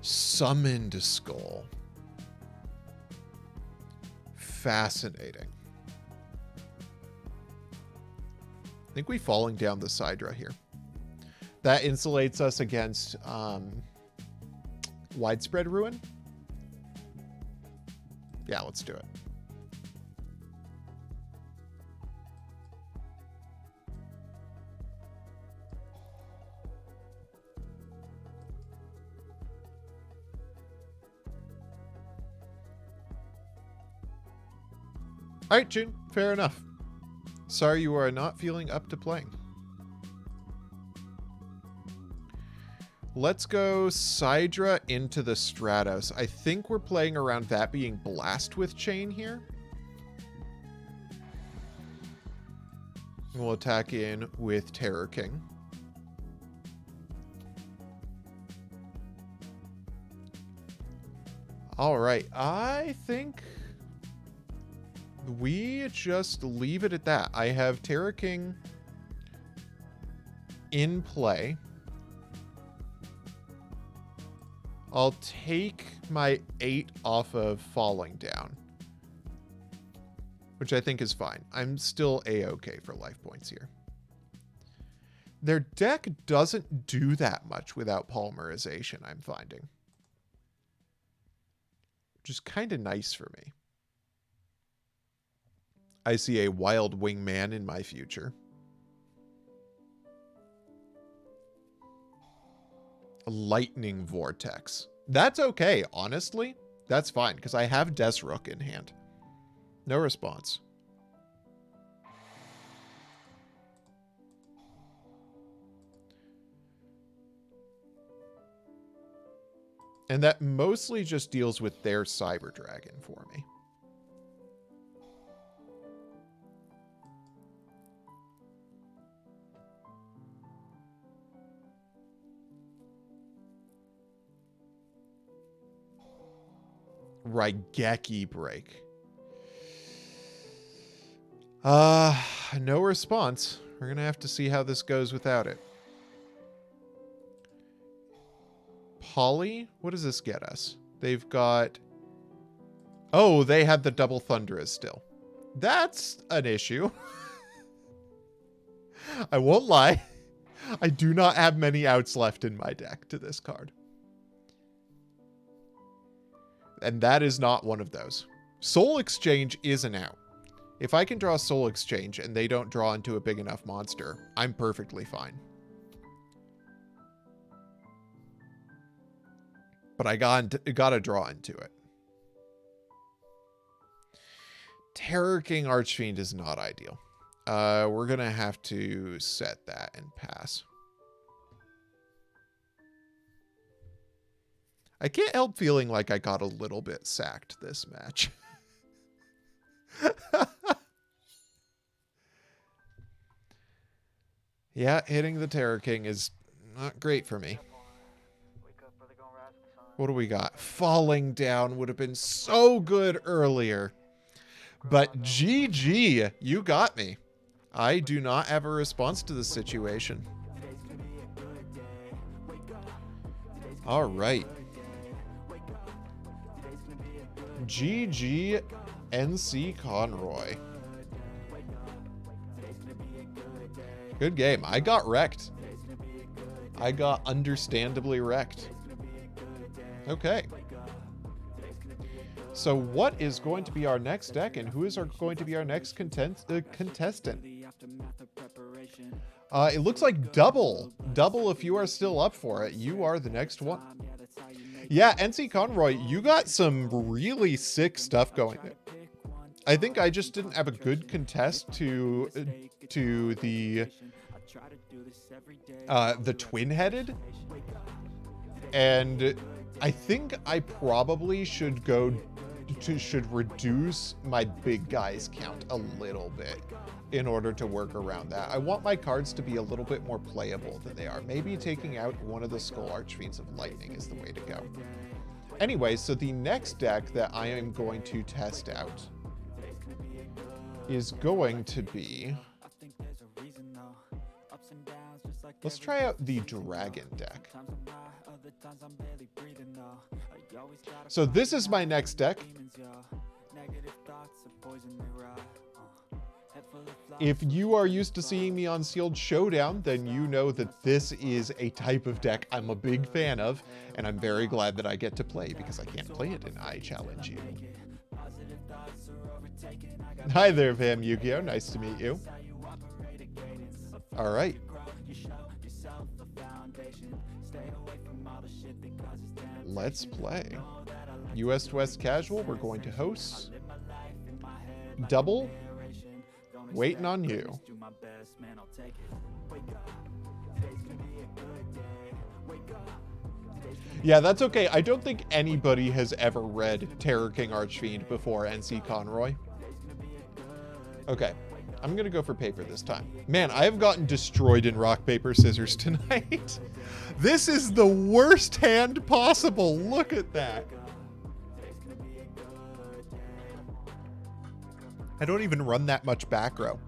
Summoned Skull. Fascinating. I think we Falling Down the Sidra here. That insulates us against Widespread Ruin. Yeah, let's do it. All right, June. Fair enough. Sorry you are not feeling up to playing. Let's go Sidra into the Stratos. I think we're playing around that being Blast with Chain here. We'll attack in with Terror King. All right, I think we just leave it at that. I have Terror King in play. I'll take my 8 off of Falling Down, which I think is fine. I'm still A-okay for life points here. Their deck doesn't do that much without polymerization, I'm finding. Which is kind of nice for me. I see a Wild Wingman in my future. A Lightning Vortex. That's okay, honestly. That's fine, because I have Desrook in hand. No response. And that mostly just deals with their Cyber Dragon for me. Raigeki Break. No response. We're gonna have to see how this goes without it. Poly? What does this get us? They've got... Oh, they had the double Thunderous still. That's an issue. I won't lie. I do not have many outs left in my deck to this card. And that is not one of those. Soul Exchange is an out. If I can draw Soul Exchange and they don't draw into a big enough monster, I'm perfectly fine. But I gotta draw into it. Terror King Archfiend is not ideal. We're gonna have to set that and pass. I can't help feeling like I got a little bit sacked this match. Yeah, hitting the Terror King is not great for me. What do we got? Falling Down would have been so good earlier. But GG, you got me. I do not have a response to this situation. All right. GG NC Conroy. Good game. I got wrecked. I got understandably wrecked. Okay. So what is going to be our next deck, and who is going to be our next contestant? It looks like Double. Double, if you are still up for it, you are the next one. Yeah, NC Conroy, you got some really sick stuff going there. I think I just didn't have a good contest to the twin-headed, and I think I probably should reduce my big guys count a little bit in order to work around that. I want my cards to be a little bit more playable than they are. Maybe taking out one of the Skull Archfiends of Lightning is the way to go. Anyway, so the next deck that I am going to test out is going to be... Let's try out the Dragon deck. So this is my next deck. If you are used to seeing me on Sealed Showdown, then you know that this is a type of deck I'm a big fan of, and I'm very glad that I get to play because I can't play it in I Challenge You. Hi there, Vam Yu-Gi-Oh! Nice to meet you. All right. Let's play. US West Casual, we're going to host. Double. Waiting on you. Yeah, that's okay. I don't think anybody has ever read Terror King Archfiend before NC Conroy. Okay. I'm going to go for paper this time. Man, I have gotten destroyed in rock, paper, scissors tonight. This is the worst hand possible. Look at that. I don't even run that much back row.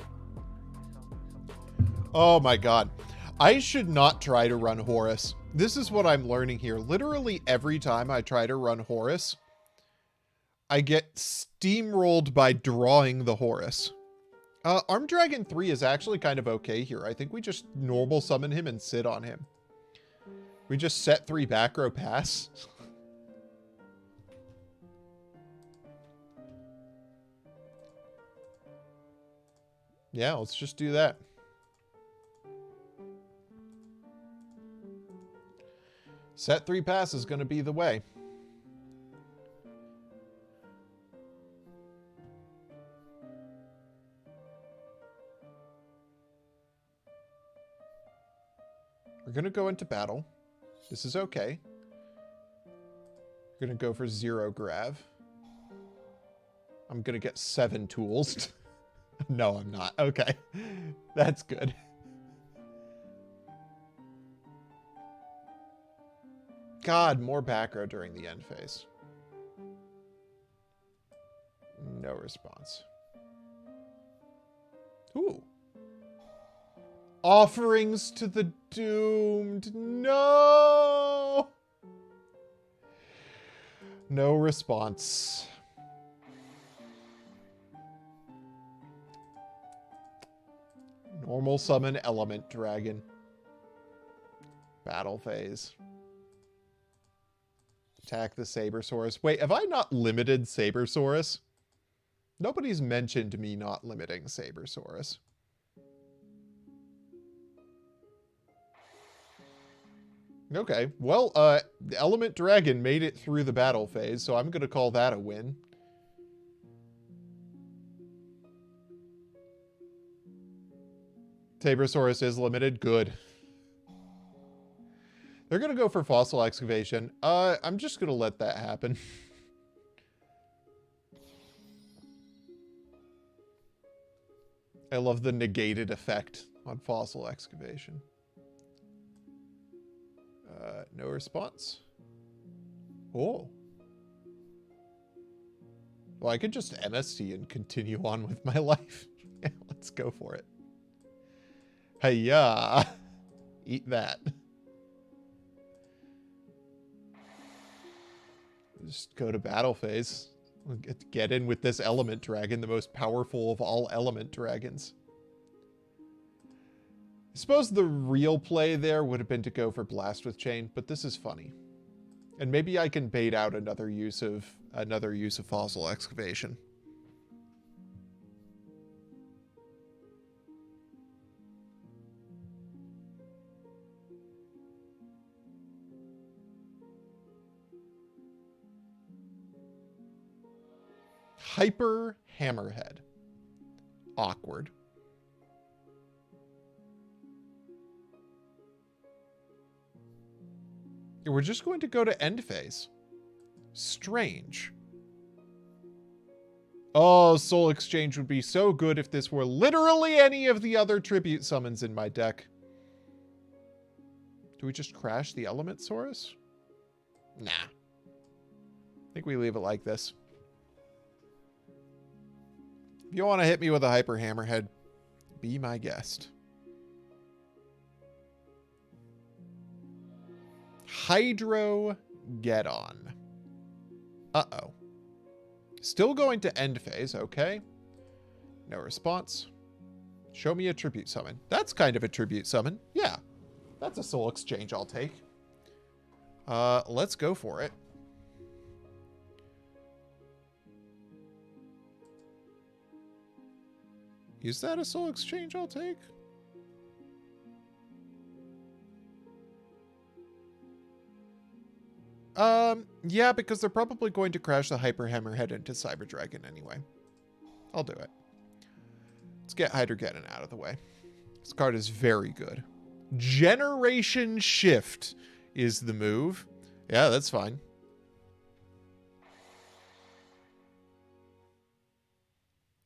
Oh my god. I should not try to run Horus. This is what I'm learning here. Literally every time I try to run Horus, I get steamrolled by drawing the Horus. Armed Dragon 3 is actually kind of okay here. I think we just normal summon him and sit on him. We just set 3 back row pass. Yeah, let's just do that. Set 3 pass is going to be the way. We're going to go into battle. This is okay. We're going to go for 0 grav. I'm going to get 7 tools. No, I'm not. Okay. That's good. God, more back row during the end phase. No response. Ooh. Offerings to the doomed. No! No response. Normal summon element dragon. Battle phase. Attack the Sabersaurus. Wait, have I not limited Sabersaurus? Nobody's mentioned me not limiting Sabersaurus. Okay, well, the Element Dragon made it through the battle phase, so I'm going to call that a win. Sabersaurus is limited. Good. They're going to go for Fossil Excavation. I'm just going to let that happen. I love the negated effect on Fossil Excavation. No response. Oh. Well, I could just MST and continue on with my life. Yeah, let's go for it. Hiya. Eat that. Just go to battle phase. We'll get in with this element dragon, the most powerful of all element dragons. I suppose the real play there would have been to go for Blast with Chain, but this is funny. And maybe I can bait out another use of Fossil Excavation. Hyper Hammerhead. Awkward. We're just going to go to end phase. Strange. Oh, Soul Exchange would be so good if this were literally any of the other tribute summons in my deck. Do we just crash the Elementsaurus? Nah. I think we leave it like this. If you want to hit me with a Hyper Hammerhead, be my guest. Hydro Get On. Uh-oh. Still going to end phase, okay. No response. Show me a tribute summon. That's kind of a tribute summon. Yeah. That's a Soul Exchange I'll take. Let's go for it. Is that a Soul Exchange I'll take? Yeah, because they're probably going to crash the Hyper Hammerhead into Cyber Dragon anyway. I'll do it. Let's get Hydrogeddon out of the way. This card is very good. Generation Shift is the move. Yeah, that's fine.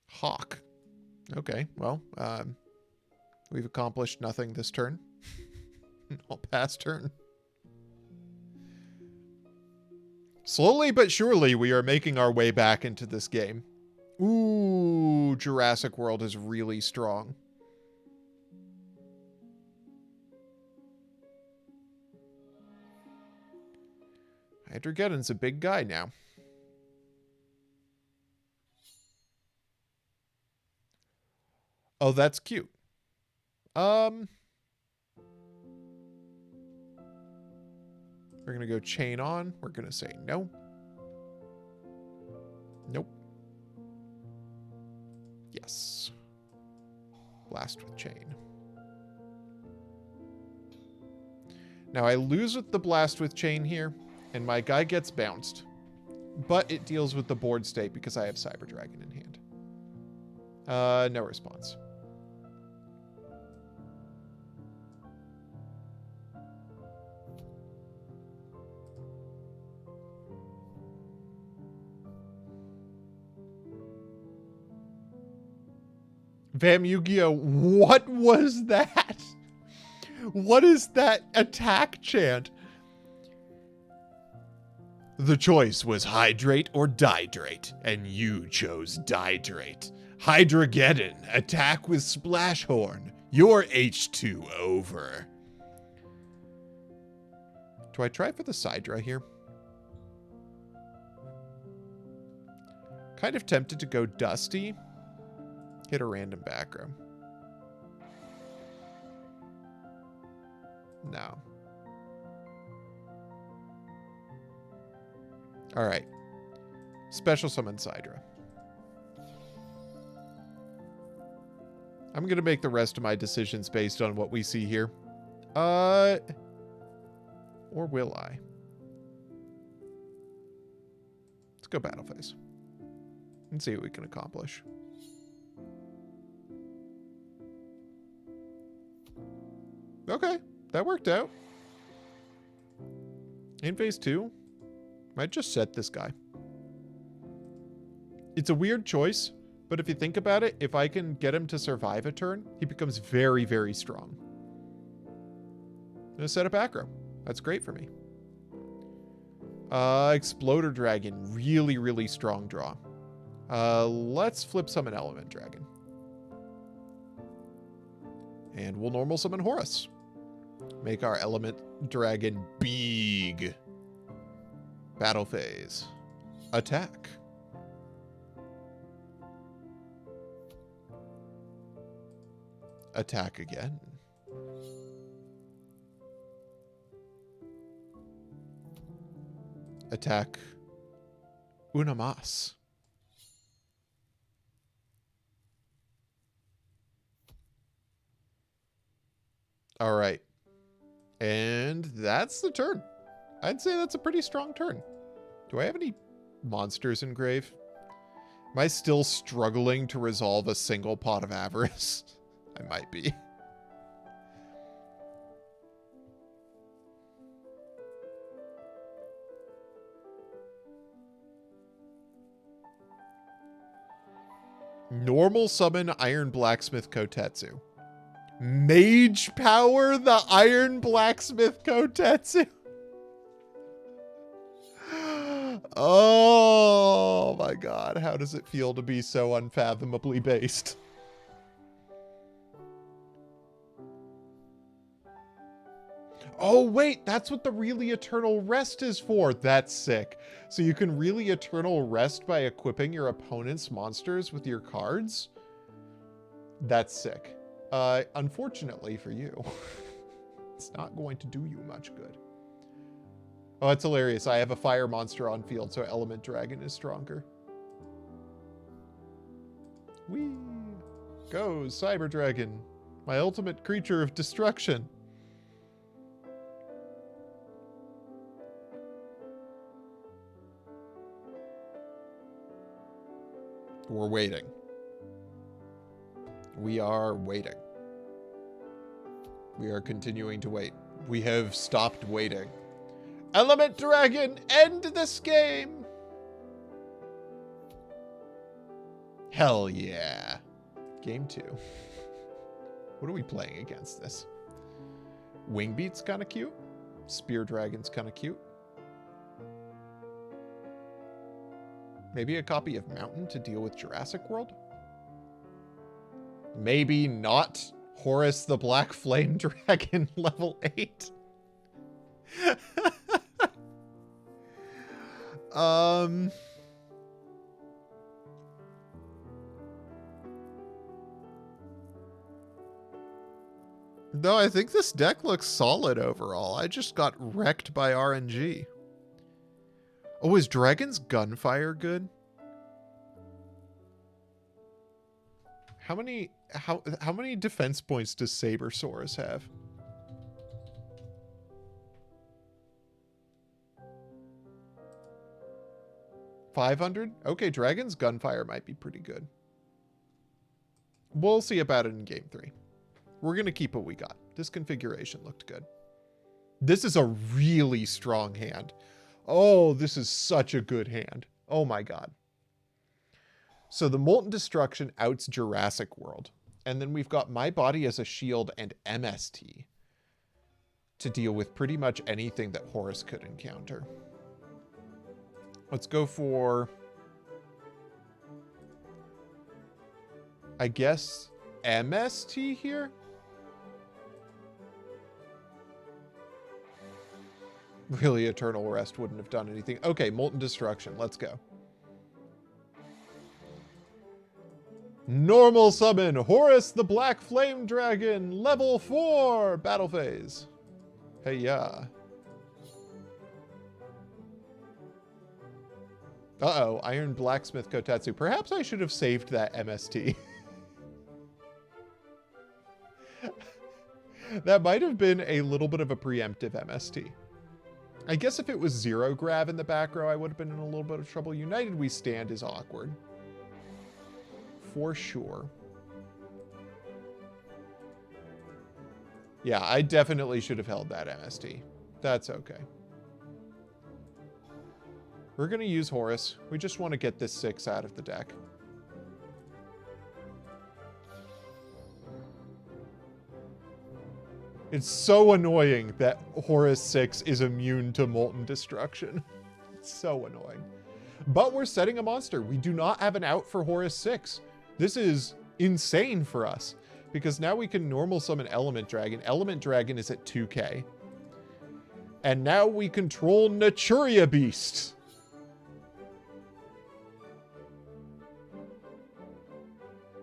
Hawk. Okay, well, we've accomplished nothing this turn. I'll pass turn. Slowly but surely, we are making our way back into this game. Ooh, Jurassic World is really strong. Hydrogeddon's a big guy now. Oh, that's cute. We're gonna go chain on. We're gonna say no. Nope. Yes. Blast with chain. Now I lose with the blast with chain here, and my guy gets bounced. But it deals with the board state because I have Cyberdragon in hand. No response. Vam Yu-Gi-Oh! What was that? What is that attack chant? The choice was hydrate or dihydrate, and you chose dihydrate. Hydrogeddon, attack with Splash Horn. Your H2 over. Do I try for the Sidra here? Kind of tempted to go Dusty. Hit a random back row. No. All right. Special summon Sidra. I'm going to make the rest of my decisions based on what we see here. Or will I? Let's go battle phase. And see what we can accomplish. Okay, that worked out. In phase 2, might just set this guy. It's a weird choice, but if you think about it, if I can get him to survive a turn, he becomes very, very strong. I'm gonna set a back row. That's great for me. Exploder Dragon, really, really strong draw. Let's flip summon Element Dragon. And we'll normal summon Horus. Make our Element Dragon big. Battle phase. Attack. Attack again. Attack. Una más. All right. And that's the turn. I'd say that's a pretty strong turn. Do I have any monsters in grave? Am I still struggling to resolve a single Pot of Avarice? I might be. Normal summon Iron Blacksmith Kotetsu. Mage power the Iron Blacksmith Kotetsu. Oh my god, how does it feel to be so unfathomably based? Oh wait, that's what the Really Eternal Rest is for. That's sick. So you can Really Eternal Rest by equipping your opponent's monsters with your cards? That's sick. Unfortunately for you, it's not going to do you much good. Oh, that's hilarious. I have a fire monster on field, so Element Dragon is stronger. Whee! Goes Cyber Dragon, my ultimate creature of destruction. We're waiting. We are waiting. We are continuing to wait. We have stopped waiting. Element Dragon, end this game! Hell yeah. Game 2. What are we playing against this? Wingbeat's kind of cute. Spear Dragon's kind of cute. Maybe a copy of Mountain to deal with Jurassic World? Maybe not Horus the Black Flame Dragon level 8. No, I think this deck looks solid overall. I just got wrecked by RNG. Oh, is Dragon's Gunfire good? How many defense points does Sabersaurus have? $500? Okay, Dragon's Gunfire might be pretty good. We'll see about it in game 3. We're going to keep what we got. This configuration looked good. This is a really strong hand. Oh, this is such a good hand. Oh my god. So the Molten Destruction outs Jurassic World. And then we've got My Body as a Shield and MST to deal with pretty much anything that Horus could encounter. Let's go for, I guess, MST here? Really, Eternal Rest wouldn't have done anything. Okay, Molten Destruction. Let's go. Normal summon Horus the Black Flame Dragon, level 4, battle phase. Hey, yeah. Uh-oh, Iron Blacksmith Kotetsu. Perhaps I should have saved that MST. That might have been a little bit of a preemptive MST. I guess if it was Zero Grav in the back row, I would have been in a little bit of trouble. United We Stand is awkward. For sure. Yeah, I definitely should have held that MST. That's okay. We're going to use Horus. We just want to get this 6 out of the deck. It's so annoying that Horus 6 is immune to Molten Destruction. It's so annoying. But we're setting a monster. We do not have an out for Horus 6. This is insane for us, because now we can normal summon Element Dragon. Element Dragon is at 2k. And now we control Naturia Beast.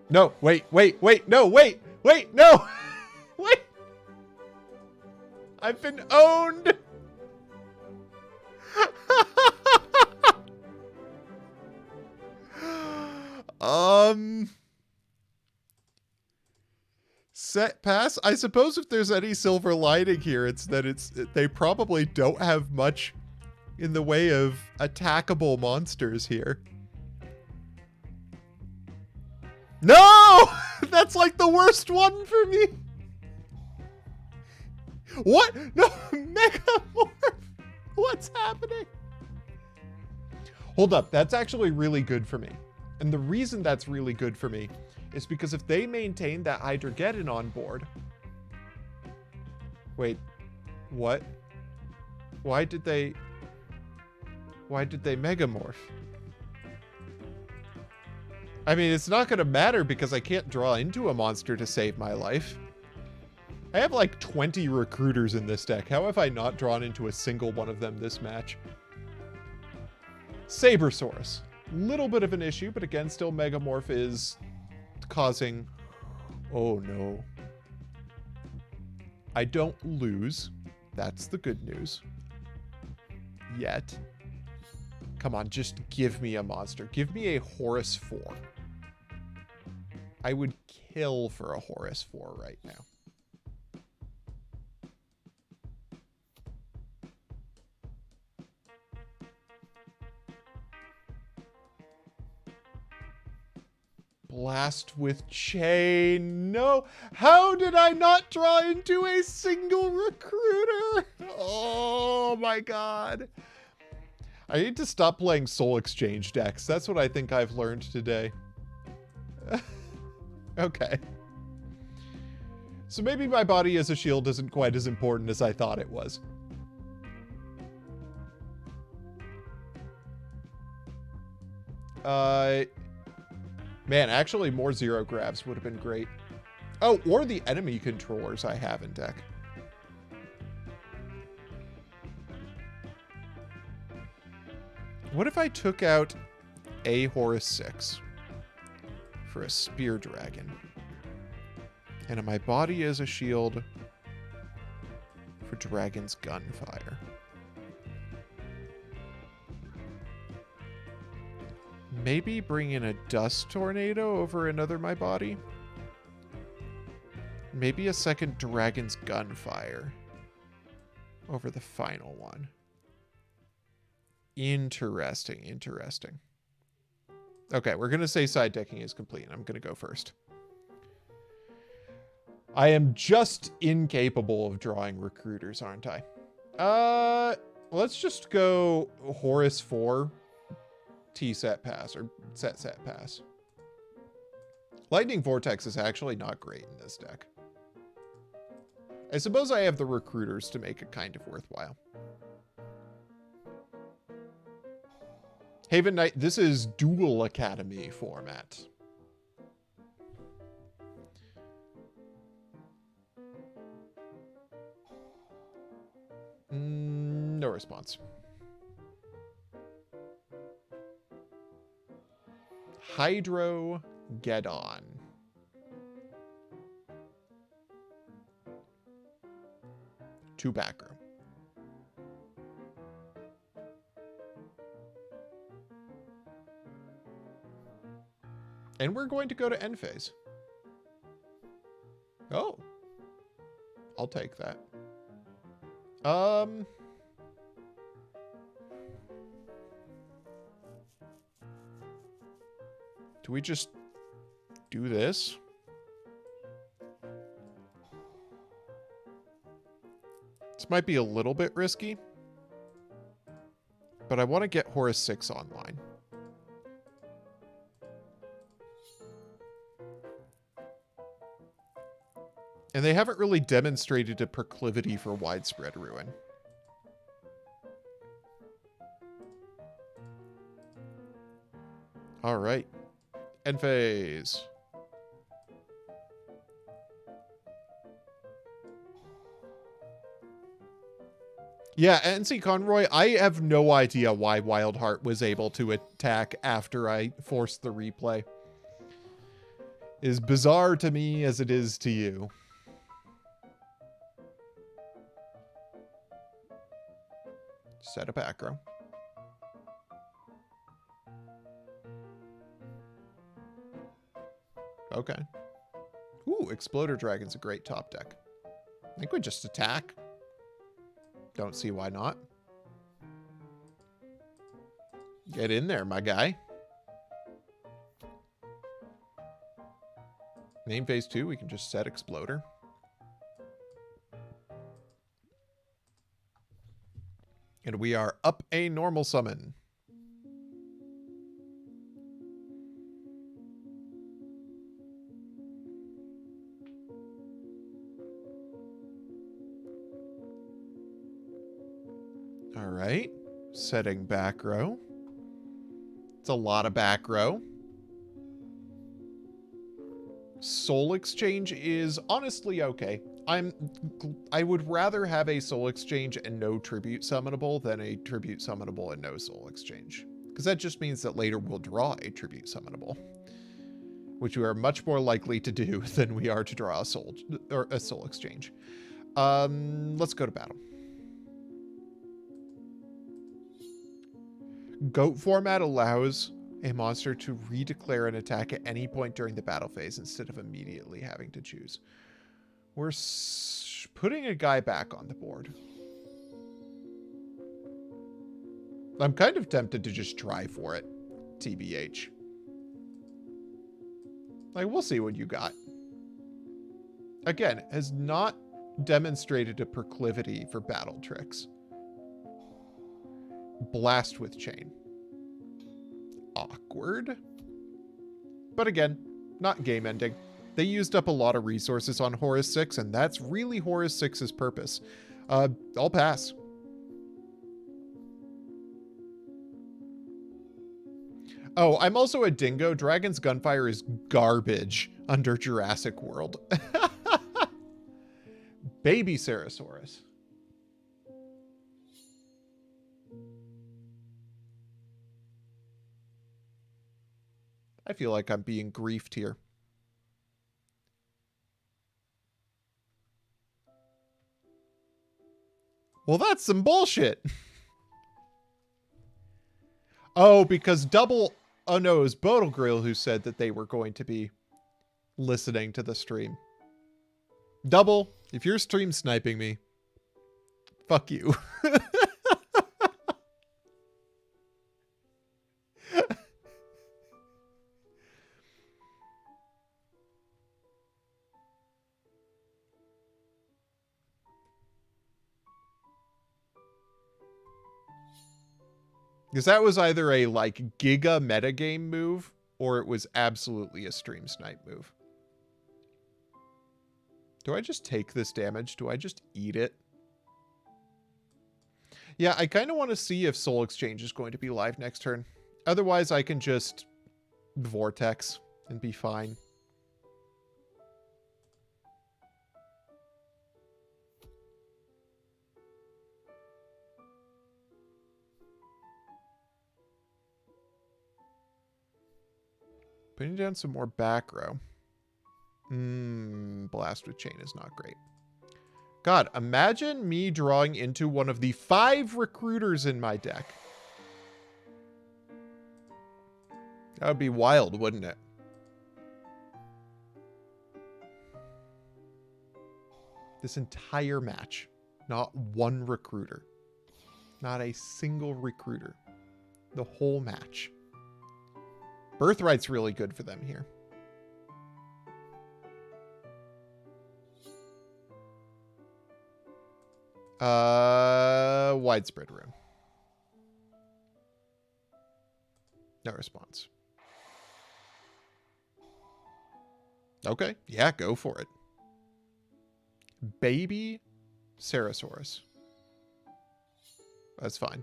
No, wait, no, wait, no! Wait! I've been owned! Set pass? I suppose if there's any silver lining here, it's that they probably don't have much in the way of attackable monsters here. No! That's like the worst one for me. What? No, Megamorph! What's happening? Hold up, that's actually really good for me. And the reason that's really good for me is because if they maintain that Hydrogeddon on board... Wait, what? Why did they Megamorph? I mean, it's not going to matter because I can't draw into a monster to save my life. I have like 20 recruiters in this deck. How have I not drawn into a single one of them this match? Sabersaurus. Little bit of an issue, but again, still Megamorph is causing... Oh no. I don't lose. That's the good news. Yet. Come on, just give me a monster. Give me a Horus 4. I would kill for a Horus 4 right now. Blast with Chain. No. How did I not draw into a single recruiter? Oh my god. I need to stop playing Soul Exchange decks. That's what I think I've learned today. Okay. So maybe my body as a shield isn't quite as important as I thought it was. Man, actually more zero grabs would have been great. Oh, or the enemy controllers I have in deck. What if I took out a Horus 6 for a Spear Dragon? And my body is a shield for Dragon's Gunfire. Maybe bring in a Dust Tornado over another my body. Maybe a second Dragon's Gunfire over the final one. Interesting, interesting. Okay, we're going to say side decking is complete. I'm going to go first. I am just incapable of drawing recruiters, aren't I? Let's just go Horus 4, T-set pass, or set pass. Lightning Vortex is actually not great in this deck. I suppose I have the recruiters to make it kind of worthwhile. Haven Knight, this is Duel Academy format. No response. Hydro Geddon. Two back row. And we're going to go to end phase. Oh. I'll take that. Do we just do this? This might be a little bit risky, but I want to get Horus 6 online. And they haven't really demonstrated a proclivity for widespread ruin. All right. End phase. Yeah, NC Conroy, I have no idea why Wildheart was able to attack after I forced the replay. As bizarre to me as it is to you. Set a back row. Okay. Ooh, Exploder Dragon's a great top deck. I think we just attack. Don't see why not. Get in there, my guy. Name phase 2, we can just set Exploder. And we are up a normal summon. All right. Setting back row. It's a lot of back row. Soul Exchange is honestly okay. I would rather have a Soul Exchange and no Tribute Summonable than a Tribute Summonable and no Soul Exchange. Because that just means that later we'll draw a Tribute Summonable. Which we are much more likely to do than we are to draw a Soul Exchange. Let's go to battle. Goat format allows a monster to redeclare an attack at any point during the battle phase instead of immediately having to choose. We're putting a guy back on the board. I'm kind of tempted to just try for it, TBH. Like, we'll see what you got. Again, has not demonstrated a proclivity for battle tricks. Blast with Chain. Awkward. But again, not game ending. They used up a lot of resources on Horus 6, and that's really Horus 6's purpose. I'll pass. Oh, I'm also a dingo. Dragon's gunfire is garbage under Jurassic World. Baby Ceratosaurus. I feel like I'm being griefed here. Well, that's some bullshit. Oh, because double... Oh, no, it was Bodil Grill who said that they were going to be listening to the stream. Double, if you're stream sniping me, fuck you. Because that was either a, like, giga metagame move, or it was absolutely a stream snipe move. Do I just take this damage? Do I just eat it? Yeah, I kind of want to see if Soul Exchange is going to be live next turn. Otherwise, I can just Vortex and be fine. Putting down some more back row. Blast with Chain is not great. God, imagine me drawing into one of the 5 recruiters in my deck. That would be wild, wouldn't it? This entire match, not one recruiter. Not a single recruiter. The whole match. Birthright's really good for them here. Widespread room. No response. Okay, yeah, go for it. Baby Ceratosaurus. That's fine.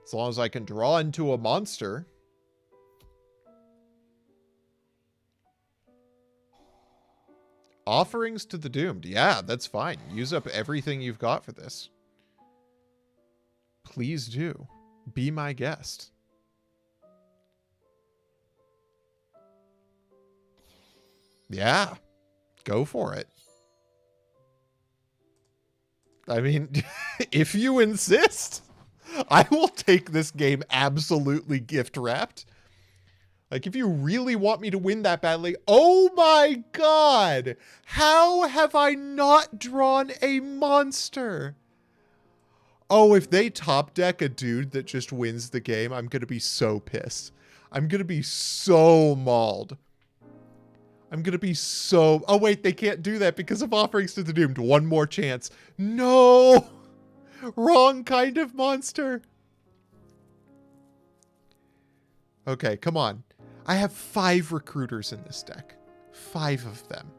As long as I can draw into a monster. Offerings to the Doomed. Yeah, that's fine. Use up everything you've got for this. Please do. Be my guest. Yeah. Go for it. I mean, if you insist, I will take this game absolutely gift wrapped. Like, if you really want me to win that badly, oh my god! How have I not drawn a monster? Oh, if they top deck a dude that just wins the game, I'm gonna be so pissed. I'm gonna be so mauled. I'm gonna be so... Oh wait, they can't do that because of Offerings to the Doomed. One more chance. No! Wrong kind of monster. Okay, come on. I have 5 recruiters in this deck. 5 of them.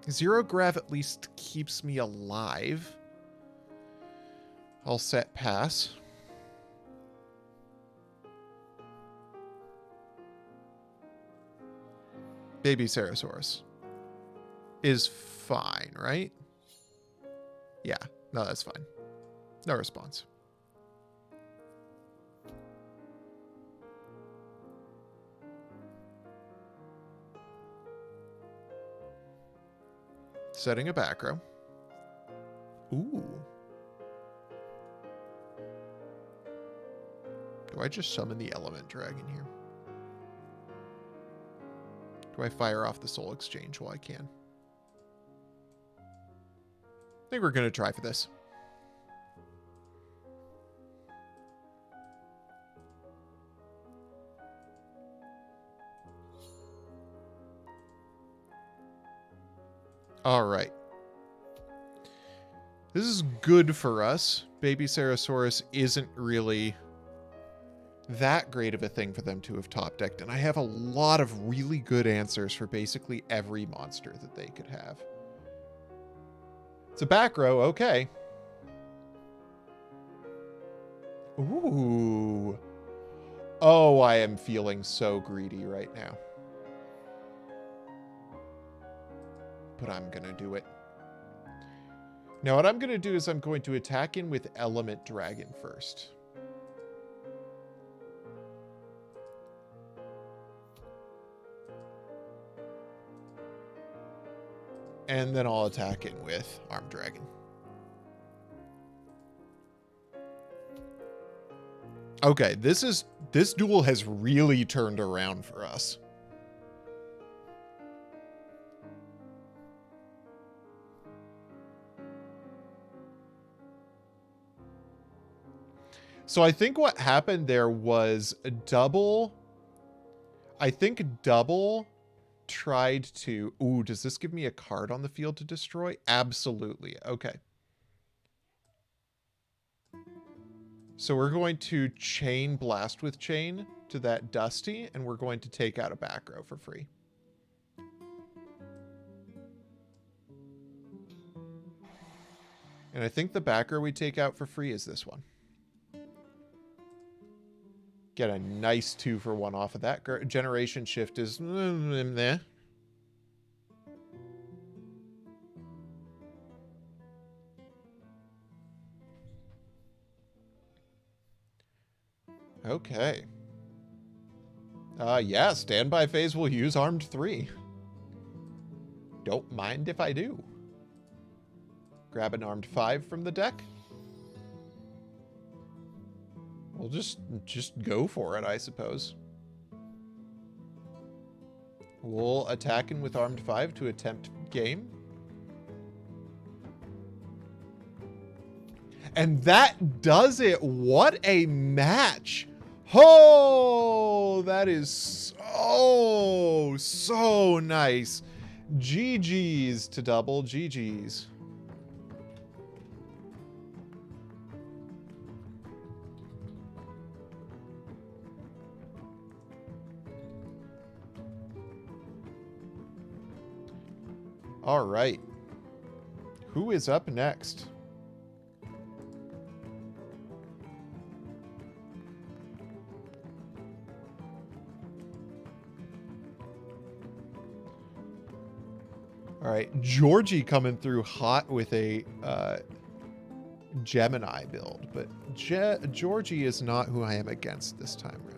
Zero Grav at least keeps me alive. I'll set pass. Baby Ceratosaurus is fine, right? Yeah, no, that's fine. No response. Setting a back row. Ooh. Do I just summon the Element Dragon here? Do I fire off the Soul Exchange while I can? I think we're going to try for this. All right. This is good for us. Baby Ceratosaurus isn't really that great of a thing for them to have top decked, and I have a lot of really good answers for basically every monster that they could have. It's a back row, okay. Ooh. Oh, I am feeling so greedy right now. But I'm gonna do it. Now what I'm gonna do is I'm going to attack in with Element Dragon first. And then I'll attack in with Armed Dragon. Okay, this duel has really turned around for us. So I think what happened there was Double. I think Double tried to... Ooh, does this give me a card on the field to destroy? Absolutely. Okay. So we're going to chain Blast with Chain to that Dusty, and we're going to take out a back row for free. And I think the back row we take out for free is this one. Get a nice 2-for-1 off of that. Generation Shift is... meh. Okay. Yeah, standby phase will use Armed 3. Don't mind if I do. Grab an Armed 5 from the deck. We'll just go for it, I suppose. We'll attack in with Armed 5 to attempt game. And that does it. What a match. Oh, that is so nice. GG's to Double. GG's. All right. Who is up next? All right, Georgie coming through hot with a Gemini build, but Georgie is not who I am against this time around.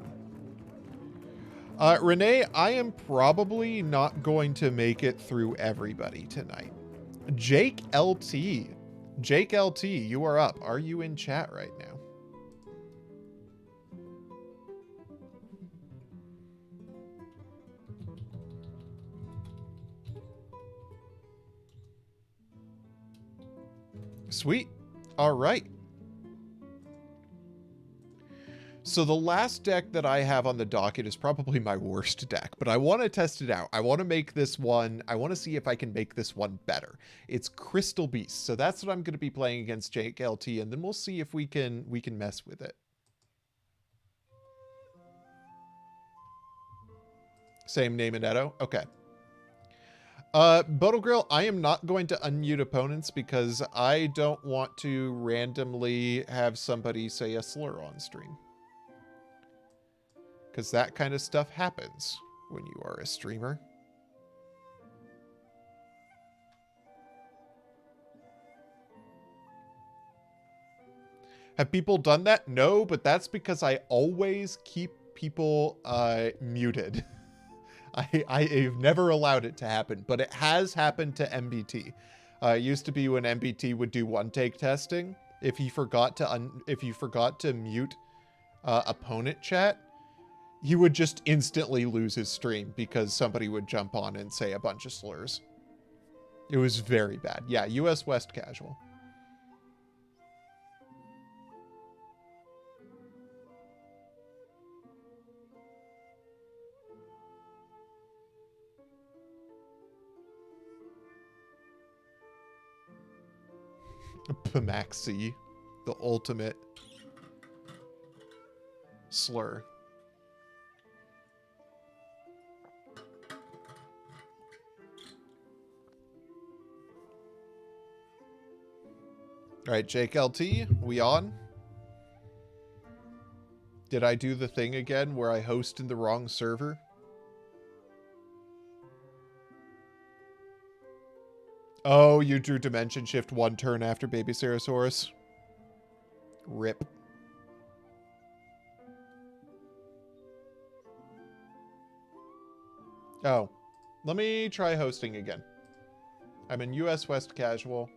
Renee, I am probably not going to make it through everybody tonight. Jake LT. Jake LT, you are up. Are you in chat right now? Sweet. All right. So the last deck that I have on the docket is probably my worst deck, but I want to test it out. I want to make this one, I want to see if I can make this one better. It's Crystal Beast. So that's what I'm going to be playing against Jake LT, and then we'll see if we can mess with it. Same name in Edo? Okay. Bottle Grill, I am not going to unmute opponents because I don't want to randomly have somebody say a slur on stream. Because that kind of stuff happens when you are a streamer. Have people done that? No, but that's because I always keep people muted. I've never allowed it to happen, but it has happened to MBT. It used to be when MBT would do one-take testing. If he forgot to mute opponent chat, he would just instantly lose his stream because somebody would jump on and say a bunch of slurs. It was very bad. Yeah, US West casual. Pamaxi, the ultimate slur. All right, Jake LT, we on? Did I do the thing again where I host in the wrong server? Oh, you drew Dimension Shift 1 turn after Baby Cerosaurus. Rip. Oh, let me try hosting again. I'm in US West Casual.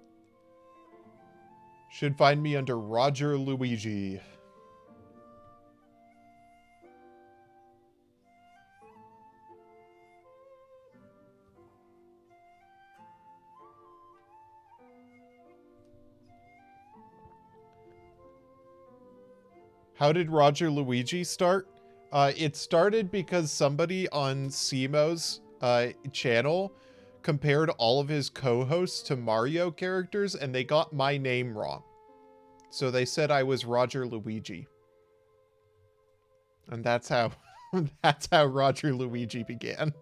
Should find me under Roger Luigi. How did Roger Luigi start? It started because somebody on Simo's channel compared all of his co-hosts to Mario characters, and they got my name wrong. So they said I was Roger Luigi. And that's how that's how Roger Luigi began.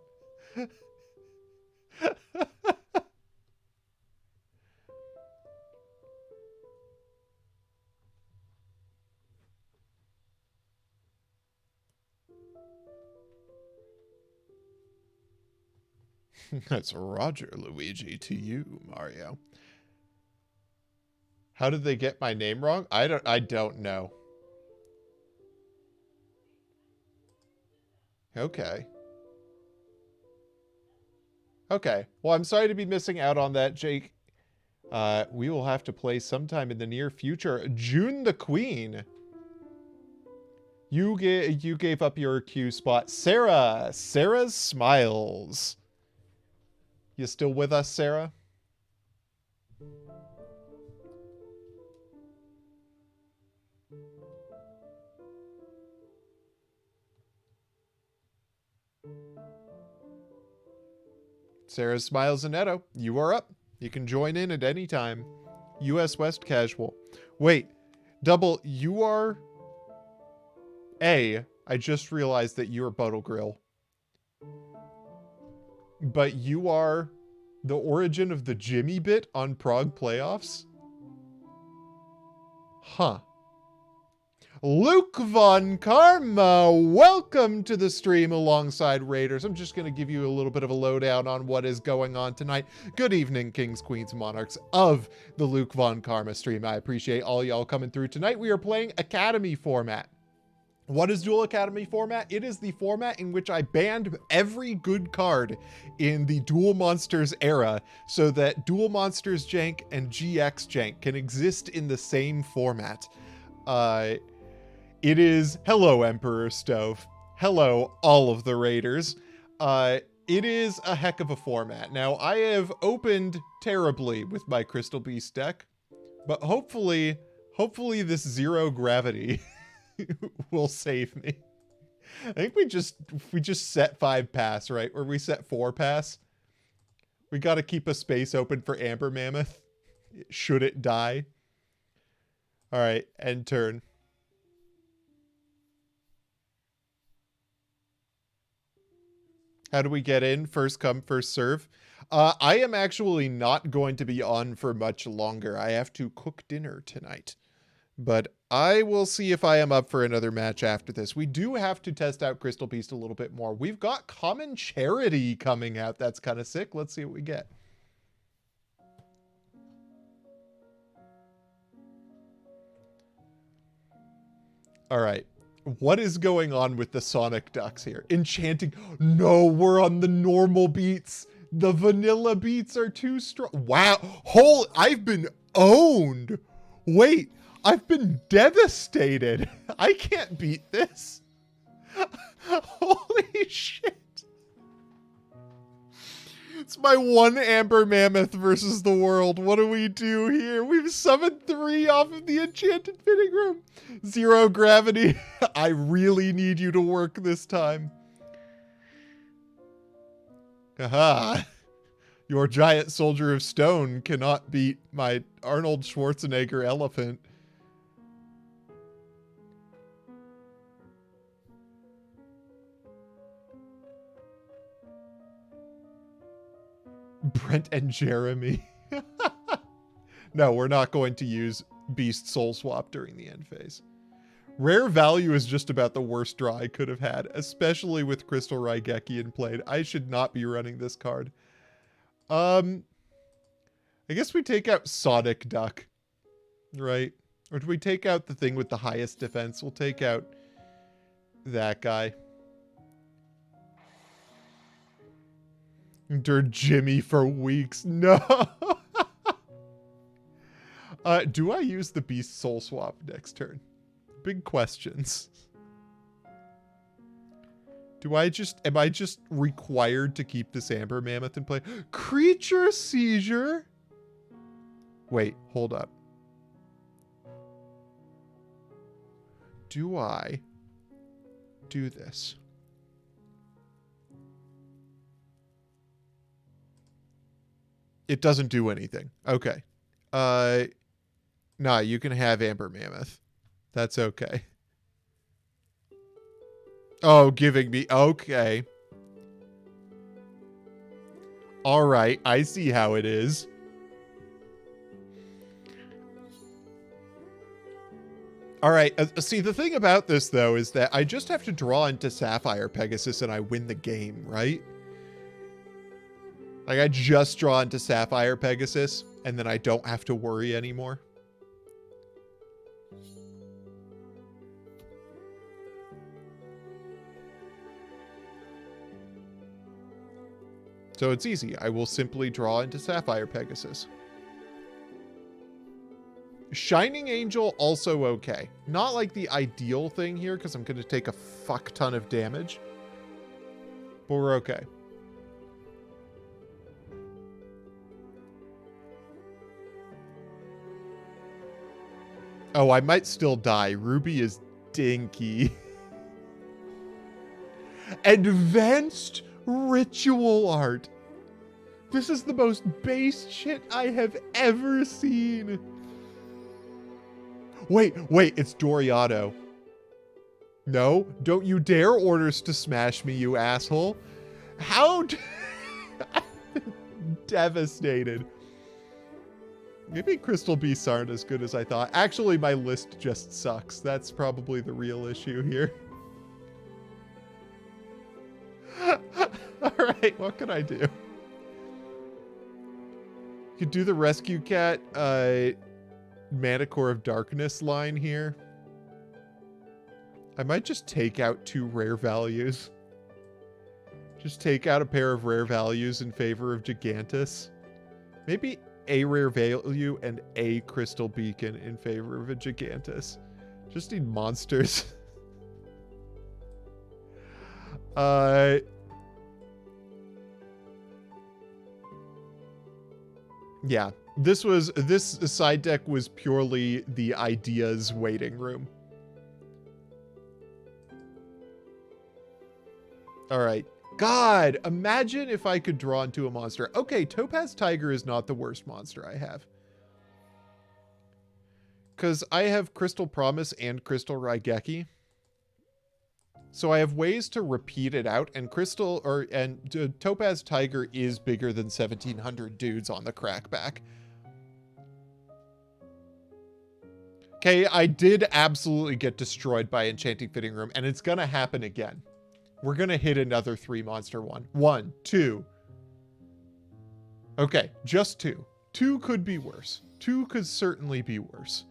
That's Roger Luigi to you, Mario. How did they get my name wrong? I don't know. Okay. Okay. Well, I'm sorry to be missing out on that, Jake. We will have to play sometime in the near future. June the Queen. You gave up your Q spot. Sarah's Smiles. You still with us, Sarah? Sarah's Smiles and Edo, you are up. You can join in at any time. US West Casual. Wait, Double, you are... I just realized that you're Buttle Grill. But you are the origin of the Jimmy bit on Prague Playoffs? Huh. Luke Von Karma, welcome to the stream alongside Raiders. I'm just going to give you a little bit of a lowdown on what is going on tonight. Good evening, Kings, Queens, Monarchs of the Luke Von Karma stream. I appreciate all y'all coming through tonight. We are playing Academy format. What is Duel Academy format? It is the format in which I banned every good card in the Duel Monsters era so that Duel Monsters Jank and GX Jank can exist in the same format. It is, hello Emperor Stove. Hello all of the Raiders. It is a heck of a format. Now, I have opened terribly with my Crystal Beast deck, but hopefully this zero gravity will save me. I think we just set 5 pass, right? Or we set 4 pass. We got to keep a space open for Amber Mammoth should it die. All right, end turn. How do we get in? First come, first serve. I am actually not going to be on for much longer. I have to cook dinner tonight. But I will see if I am up for another match after this. We do have to test out Crystal Beast a little bit more. We've got Common Charity coming out. That's kind of sick. Let's see what we get. All right. What is going on with the Sonic Ducks here? Enchanting. No, we're on the normal beats. The vanilla beats are too strong. Wow. I've been owned. Wait. I've been devastated. I can't beat this. Holy shit. It's my one Amber Mammoth versus the world. What do we do here? We've summoned 3 off of the Enchanted Fitting Room. Zero gravity. I really need you to work this time. Aha. Your giant soldier of stone cannot beat my Arnold Schwarzenegger elephant. Brent and Jeremy. No, we're not going to use Beast Soul Swap during the end phase. Rare value is just about the worst draw I could have had, especially with Crystal Raigeki in played. I should not be running this card. I guess we take out Sonic Duck, right? Or do we take out the thing with the highest defense? We'll take out that guy. Endure Jimmy for weeks. No. Do I use the Beast Soul Swap next turn? Big questions. Am I just required to keep this Amber Mammoth in play? Creature Seizure? Wait, hold up. Do I do this? It doesn't do anything. Okay. Nah, you can have Amber Mammoth. That's okay. Oh, giving me... Okay. All right, I see how it is. All right, see, the thing about this, though, is that I just have to draw into Sapphire Pegasus and I win the game, right? Like, I just draw into Sapphire Pegasus, and then I don't have to worry anymore. So it's easy. I will simply draw into Sapphire Pegasus. Shining Angel, also okay. Not like the ideal thing here, because I'm going to take a fuck ton of damage. But we're okay. Oh, I might still die. Ruby is dinky. Advanced Ritual Art. This is the most base shit I have ever seen. Wait, it's Doriado. No, don't you dare orders to smash me, you asshole. How? I'm devastated. Maybe Crystal Beasts aren't as good as I thought. Actually, my list just sucks. That's probably the real issue here. Alright, what can I do? You could do the Rescue Cat, Manicore of Darkness line here. I might just take out 2 rare values. Just take out a pair of rare values in favor of Gigantus. Maybe a rare value and a Crystal Beacon in favor of a Gigantus. Just need monsters. Yeah, this side deck was purely the ideas waiting room. All right. God, imagine if I could draw into a monster. Okay, Topaz Tiger is not the worst monster I have. Because I have Crystal Promise and Crystal Raigeki. So I have ways to repeat it out, and Topaz Tiger is bigger than 1,700 dudes on the crackback. Okay, I did absolutely get destroyed by Enchanting Fitting Room, and it's gonna happen again. We're gonna hit another 3 monster one. 1, 2. Okay, just 2. 2 could be worse. 2 could certainly be worse.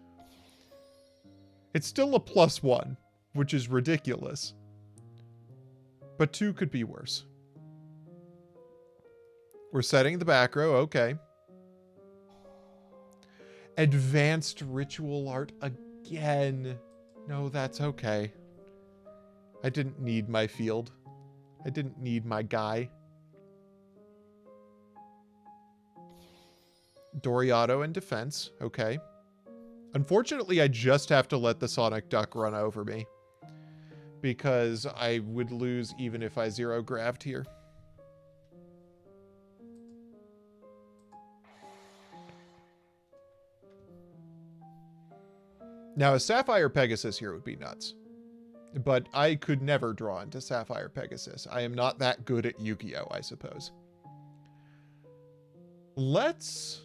It's still a +1, which is ridiculous. But 2 could be worse. We're setting the back row. Okay. Advanced Ritual Art again. No, that's okay. I didn't need my field. I didn't need my guy. Doriado and defense. Okay. Unfortunately, I just have to let the Sonic Duck run over me, because I would lose even if I 0-graved here. Now, a Sapphire Pegasus here would be nuts. But I could never draw into Sapphire Pegasus. I am not that good at Yu-Gi-Oh, I suppose. Let's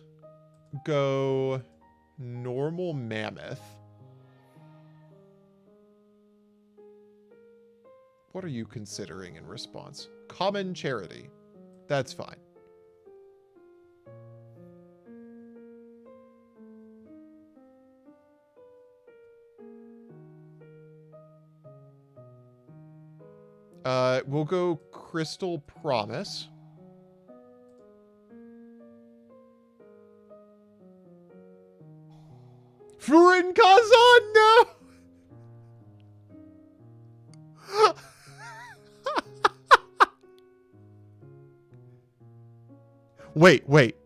go normal mammoth. What are you considering in response? Common charity. That's fine. We'll go Crystal Promise. Furin Kazan, no! Wait.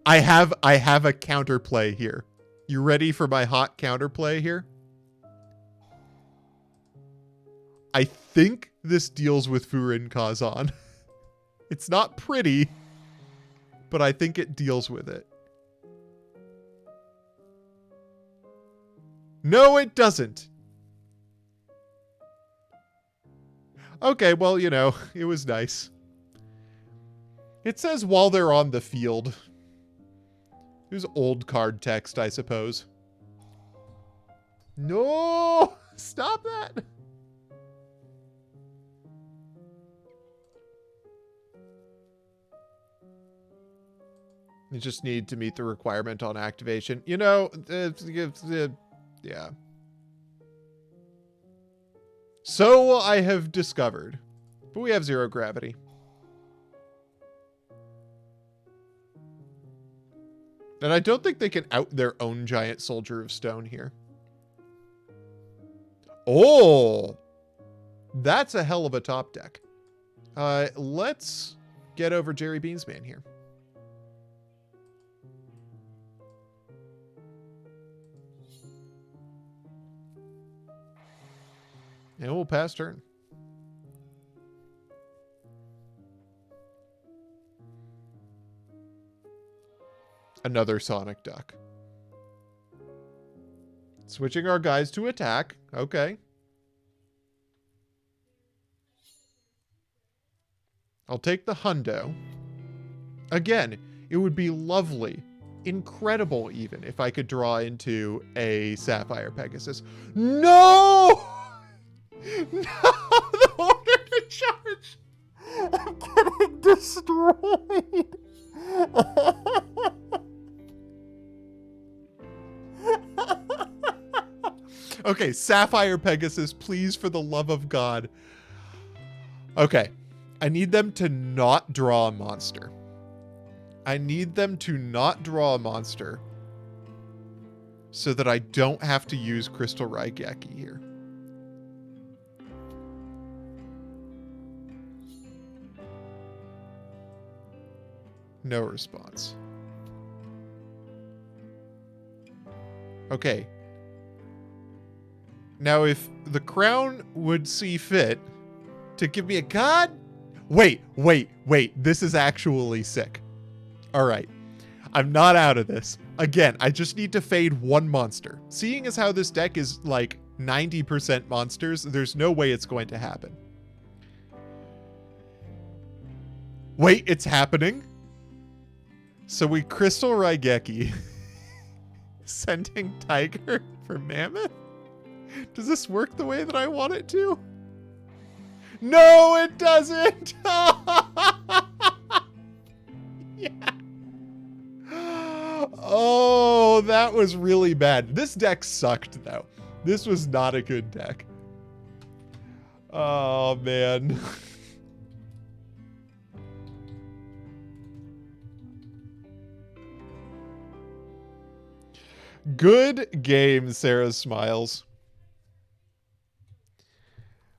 I have a counterplay here. You ready for my hot counterplay here? I think this deals with Furin Kazan. It's not pretty, but I think it deals with it. No, it doesn't. Okay, well, you know, it was nice. It says while they're on the field. It was old card text, I suppose. No! Stop that! You just need to meet the requirement on activation. You know, yeah. So I have discovered. But we have 0 gravity. And I don't think they can out their own giant soldier of stone here. Oh! That's a hell of a top deck. Let's get over Jerry Beansman here. And we'll pass turn. Another Sonic Duck. Switching our guys to attack. Okay. I'll take the hundo. Again, it would be lovely, incredible even, if I could draw into a Sapphire Pegasus. No! No! The order to charge! I'm getting destroyed! Okay, Sapphire Pegasus, please, for the love of God. Okay. I need them to not draw a monster. I need them to not draw a monster so that I don't have to use Crystal Raigeki here. No response. Okay. Now, if the crown would see fit to give me a god... Wait. This is actually sick. All right. I'm not out of this. Again, I just need to fade one monster. Seeing as how this deck is like 90% monsters, there's no way it's going to happen. Wait, it's happening? So we Crystal Raigeki. Sending Tiger for Mammoth? Does this work the way that I want it to? No, it doesn't! Yeah. Oh, that was really bad. This deck sucked, though. This was not a good deck. Oh, man. Good game, Sarah Smiles.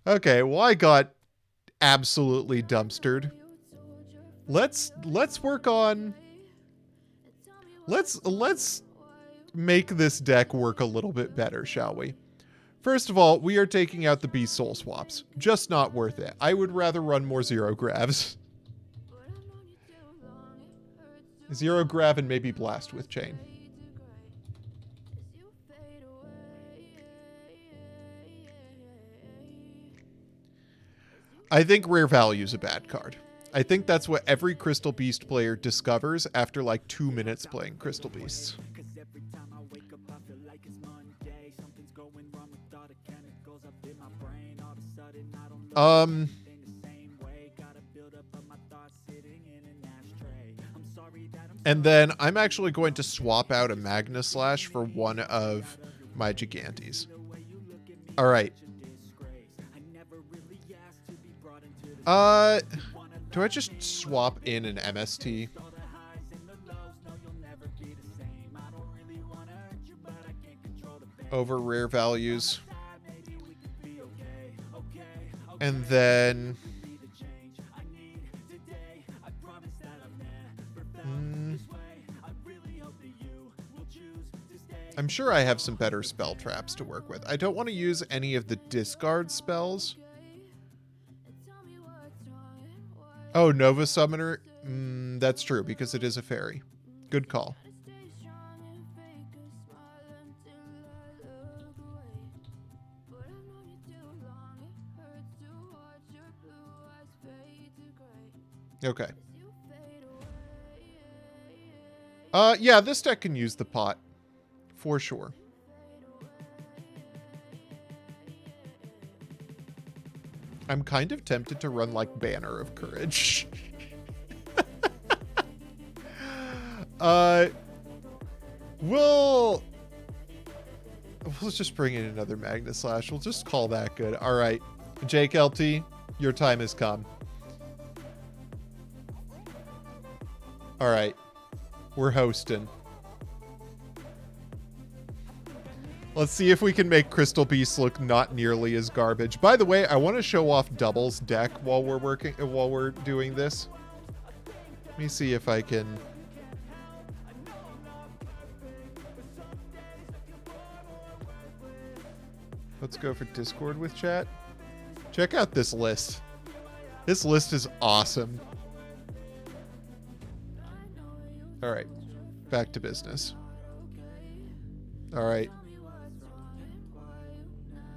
Okay, well, I got absolutely dumpstered. Let's work on... Let's make this deck work a little bit better, shall we? First of all, we are taking out the Beast Soul swaps. Just not worth it. I would rather run more 0 gravs. 0 grav and maybe blast with chain. I think Rare Value is a bad card. I think that's what every Crystal Beast player discovers after like 2 minutes playing Crystal Beasts. And then I'm actually going to swap out a Magna Slash for one of my Gigantes. All right. Do I just swap in an MST? Over rare values. And then... I'm sure I have some better spell traps to work with. I don't want to use any of the discard spells. Oh, Nova Summoner? That's true, because it is a fairy. Good call. Okay. Yeah, this deck can use the pot. For sure. I'm kind of tempted to run like Banner of Courage. We'll just bring in another Magna Slash. We'll just call that good. All right, Jake LT, your time has come. All right, we're hosting. Let's see if we can make Crystal Beast look not nearly as garbage. By the way, I want to show off Double's deck while we're doing this. Let me see if I can. Let's go for Discord with chat. Check out this list. This list is awesome. All right, back to business. All right.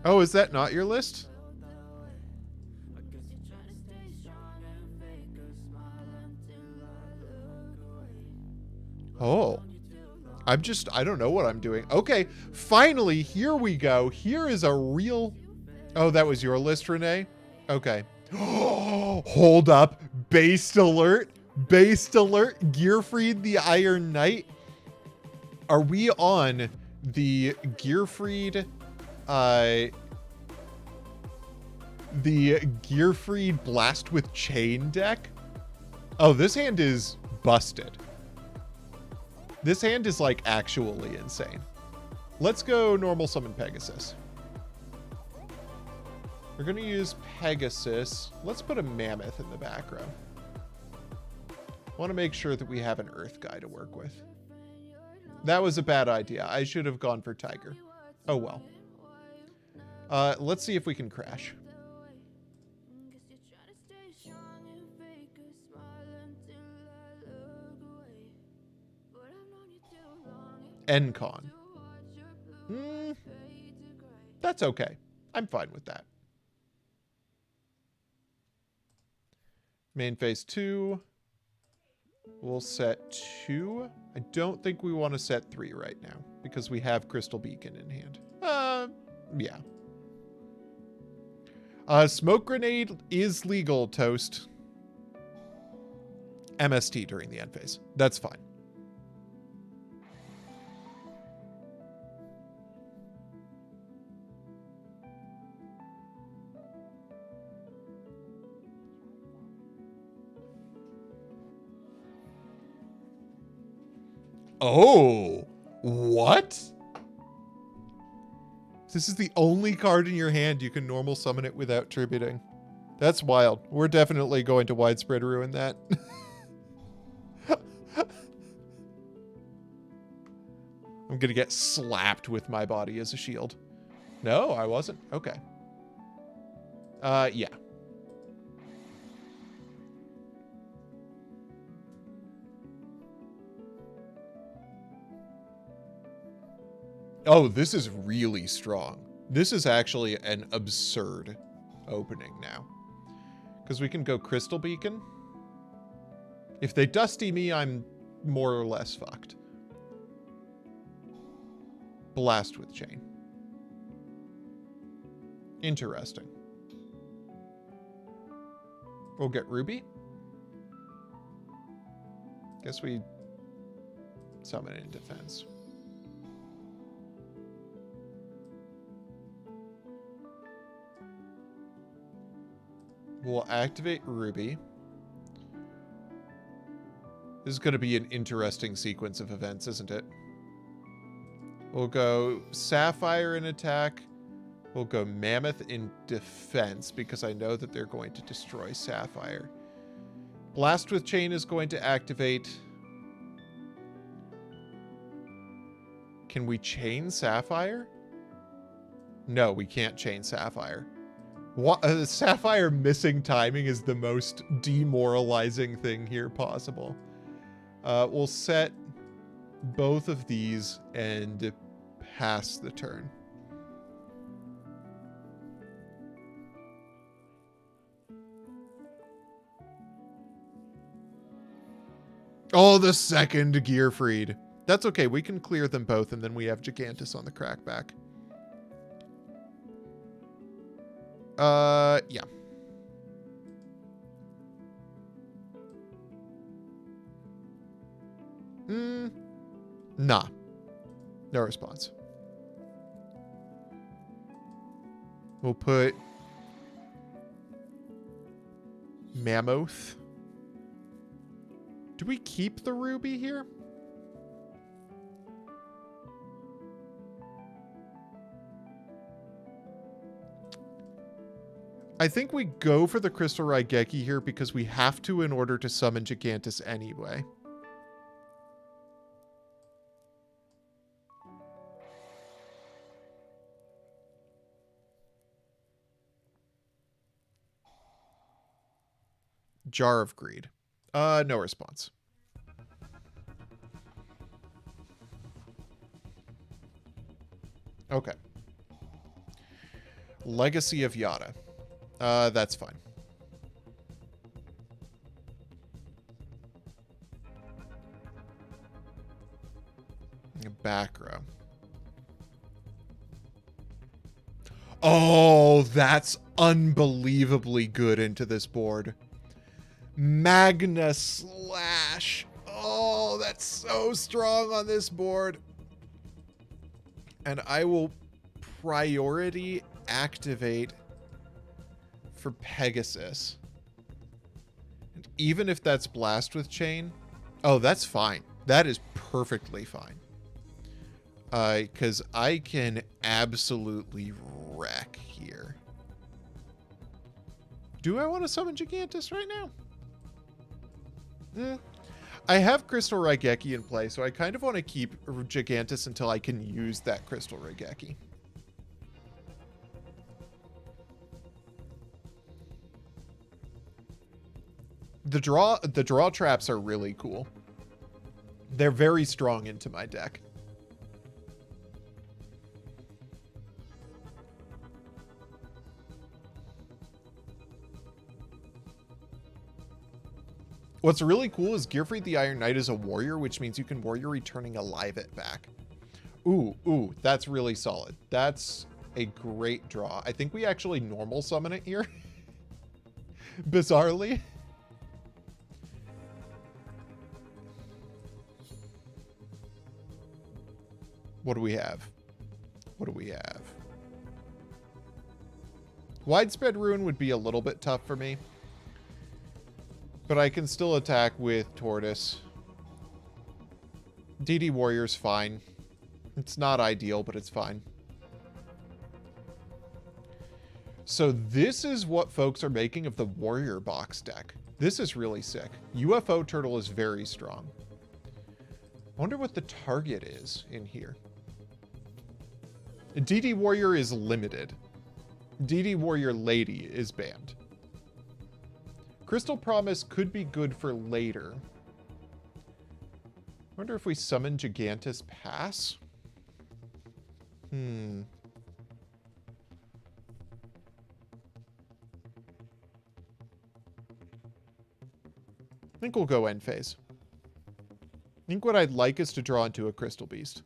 Oh, is that not your list? Oh. I don't know what I'm doing. Okay, finally, here we go. Here is a real... Oh, that was your list, Renee? Okay. Hold up. Based alert. Based alert. Gearfried the Iron Knight. Are we on the Gearfried... the Gearfried Blast with Chain deck? Oh, this hand is busted. This hand is like actually insane. Let's go normal summon Pegasus. We're going to use Pegasus. Let's put a Mammoth in the back row. I want to make sure that we have an Earth guy to work with. That was a bad idea. I should have gone for Tiger. Oh well. Let's see if we can crash. Encon. That's okay. I'm fine with that. Main phase 2. We'll set 2. I don't think we want to set 3 right now because we have Crystal Beacon in hand. Yeah. Smoke Grenade is legal, Toast. MST during the end phase. That's fine. Oh, what? This is the only card in your hand you can normal summon it without tributing. That's wild. We're definitely going to widespread ruin that. I'm gonna get slapped with my body as a shield. No, I wasn't. Okay. Yeah. Oh, this is really strong. This is actually an absurd opening now. Because we can go Crystal Beacon. If they dusty me, I'm more or less fucked. Blast with chain. Interesting. We'll get Ruby. Guess we summon it in defense. We'll activate Ruby. This is going to be an interesting sequence of events, isn't it? We'll go Sapphire in attack. We'll go Mammoth in defense because I know that they're going to destroy Sapphire. Blast with Chain is going to activate. Can we chain Sapphire? No, we can't chain Sapphire. Sapphire missing timing is the most demoralizing thing here possible. We'll set both of these and pass the turn. Oh, the second Gearfried. That's okay. We can clear them both, and then we have Gigantus on the crackback. Yeah. Nah. No response. We'll put Mammoth. Do we keep the Ruby here? I think we go for the Crystal Raigeki here because we have to in order to summon Gigantus anyway. Jar of Greed. No response. Okay. Legacy of Yada. That's fine. Back row. Oh, that's unbelievably good into this board. Magna Slash. Oh, that's so strong on this board. And I will priority activate for Pegasus. And even if that's Blast with Chain, oh, that's fine. That is perfectly fine. Because I can absolutely wreck here. Do I want to summon Gigantus right now? I have Crystal Raigeki in play, so I kind of want to keep Gigantus until I can use that Crystal Raigeki. The draw traps are really cool. They're very strong into my deck. What's really cool is Gearfried the Iron Knight is a warrior, which means you can warrior returning alive it back. Ooh, that's really solid. That's a great draw. I think we actually normal summon it here. Bizarrely. What do we have? What do we have? Widespread Ruin would be a little bit tough for me. But I can still attack with Tortoise. DD Warrior's fine. It's not ideal, but it's fine. So this is what folks are making of the Warrior box deck. This is really sick. UFO Turtle is very strong. I wonder what the target is in here. DD Warrior is limited. DD Warrior Lady is banned. Crystal Promise could be good for later. Wonder if we summon Gigantus Pass? I think we'll go end phase. I think what I'd like is to draw into a Crystal Beast.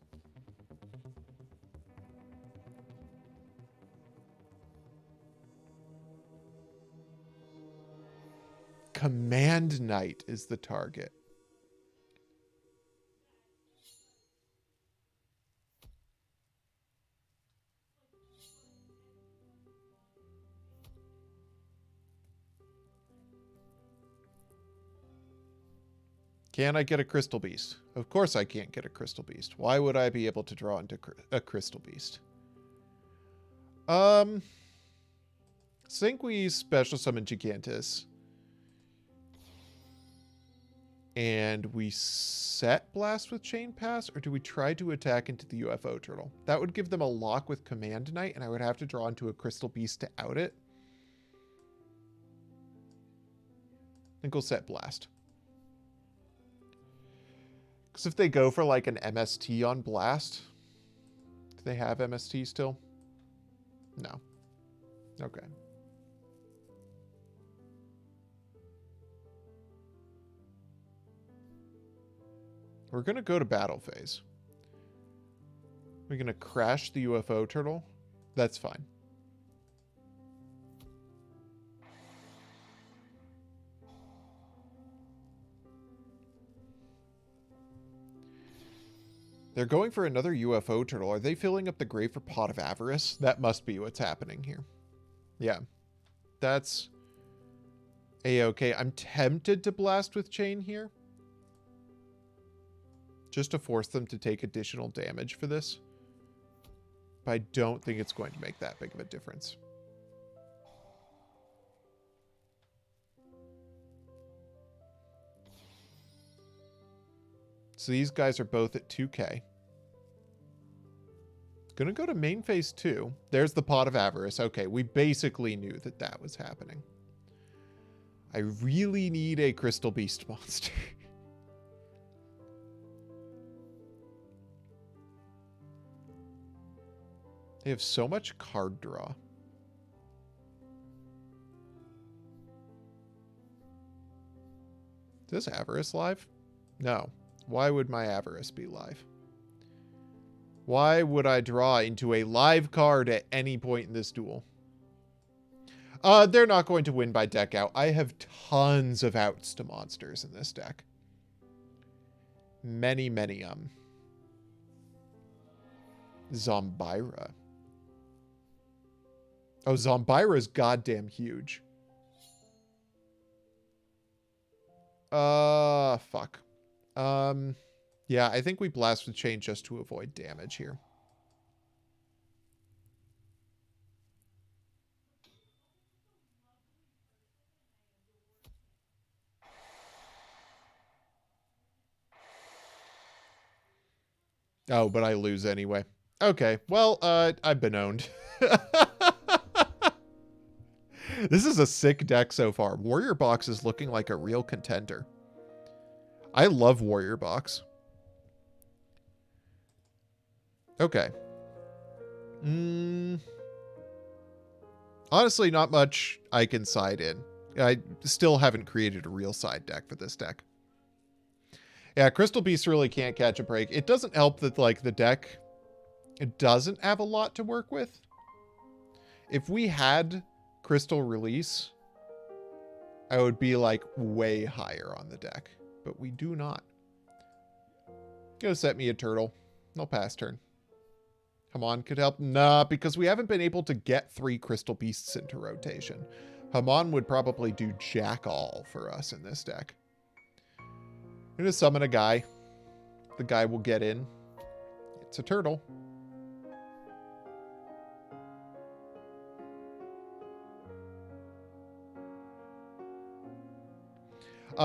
Command Knight is the target. Can I get a Crystal Beast? Of course I can't get a Crystal Beast. Why would I be able to draw into a Crystal Beast? Think we special summon Gigantus. And we set Blast with Chain Pass, or do we try to attack into the UFO Turtle? That would give them a lock with Command Knight, and I would have to draw into a Crystal Beast to out it. I think we'll set Blast. Because if they go for like an MST on Blast, do they have MST still? No. Okay. We're going to go to battle phase. We're going to crash the UFO turtle. That's fine. They're going for another UFO turtle. Are they filling up the grave for Pot of Avarice? That must be what's happening here. Yeah. That's A-okay. I'm tempted to blast with Chain here, just to force them to take additional damage for this. But I don't think it's going to make that big of a difference. So these guys are both at 2k. Gonna go to main phase 2. There's the Pot of Avarice. Okay, we basically knew that that was happening. I really need a Crystal Beast monster. They have so much card draw. Is this Avarice live? No. Why would my Avarice be live? Why would I draw into a live card at any point in this duel? They're not going to win by deck out. I have tons of outs to monsters in this deck. Many, many, Zombira. Oh, Zombira is goddamn huge. Fuck. Yeah, I think we blast with Chain just to avoid damage here. Oh, but I lose anyway. Okay, well, I've been owned. This is a sick deck so far. Warrior Box is looking like a real contender. I love Warrior Box. Okay. Honestly, not much I can side in. I still haven't created a real side deck for this deck. Yeah, Crystal Beast really can't catch a break. It doesn't help that, like, the deck, it doesn't have a lot to work with. If we had Crystal Release, I would be, like, way higher on the deck. But we do not. Gonna set me a turtle. I'll pass turn. Hamon could help. Nah, because we haven't been able to get 3 Crystal Beasts into rotation. Hamon would probably do jack all for us in this deck. I'm gonna summon a guy. The guy will get in. It's a turtle.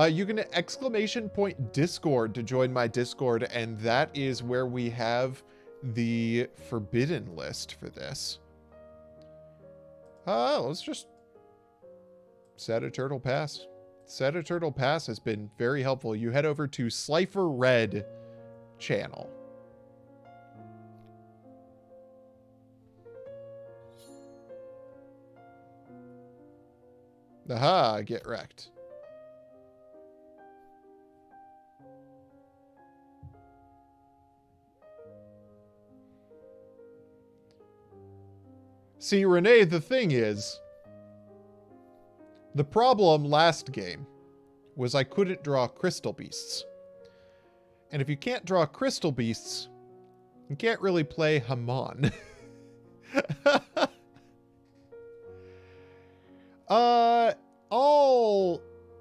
You can exclamation point Discord to join my Discord, and that is where we have the forbidden list for this. Let's just set a turtle pass. Set a turtle pass has been very helpful. You head over to Slifer Red channel. Aha, get wrecked. See, Renee, the thing is, the problem last game was I couldn't draw crystal beasts. And if you can't draw crystal beasts, you can't really play Hamon.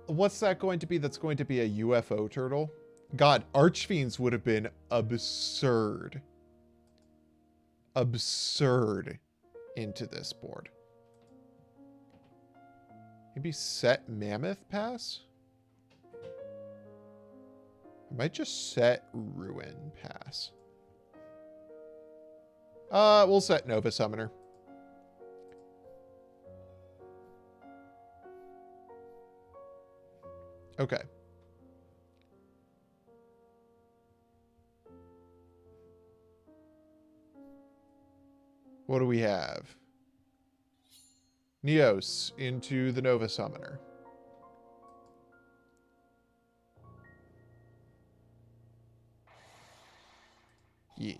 What's that going to be? That's going to be a UFO turtle? God, Archfiends would have been absurd. Absurd into this board. Maybe set Mammoth Pass? I might just set Ruin Pass. We'll set Nova Summoner. Okay. What do we have? Neos into the Nova Summoner. Yeah.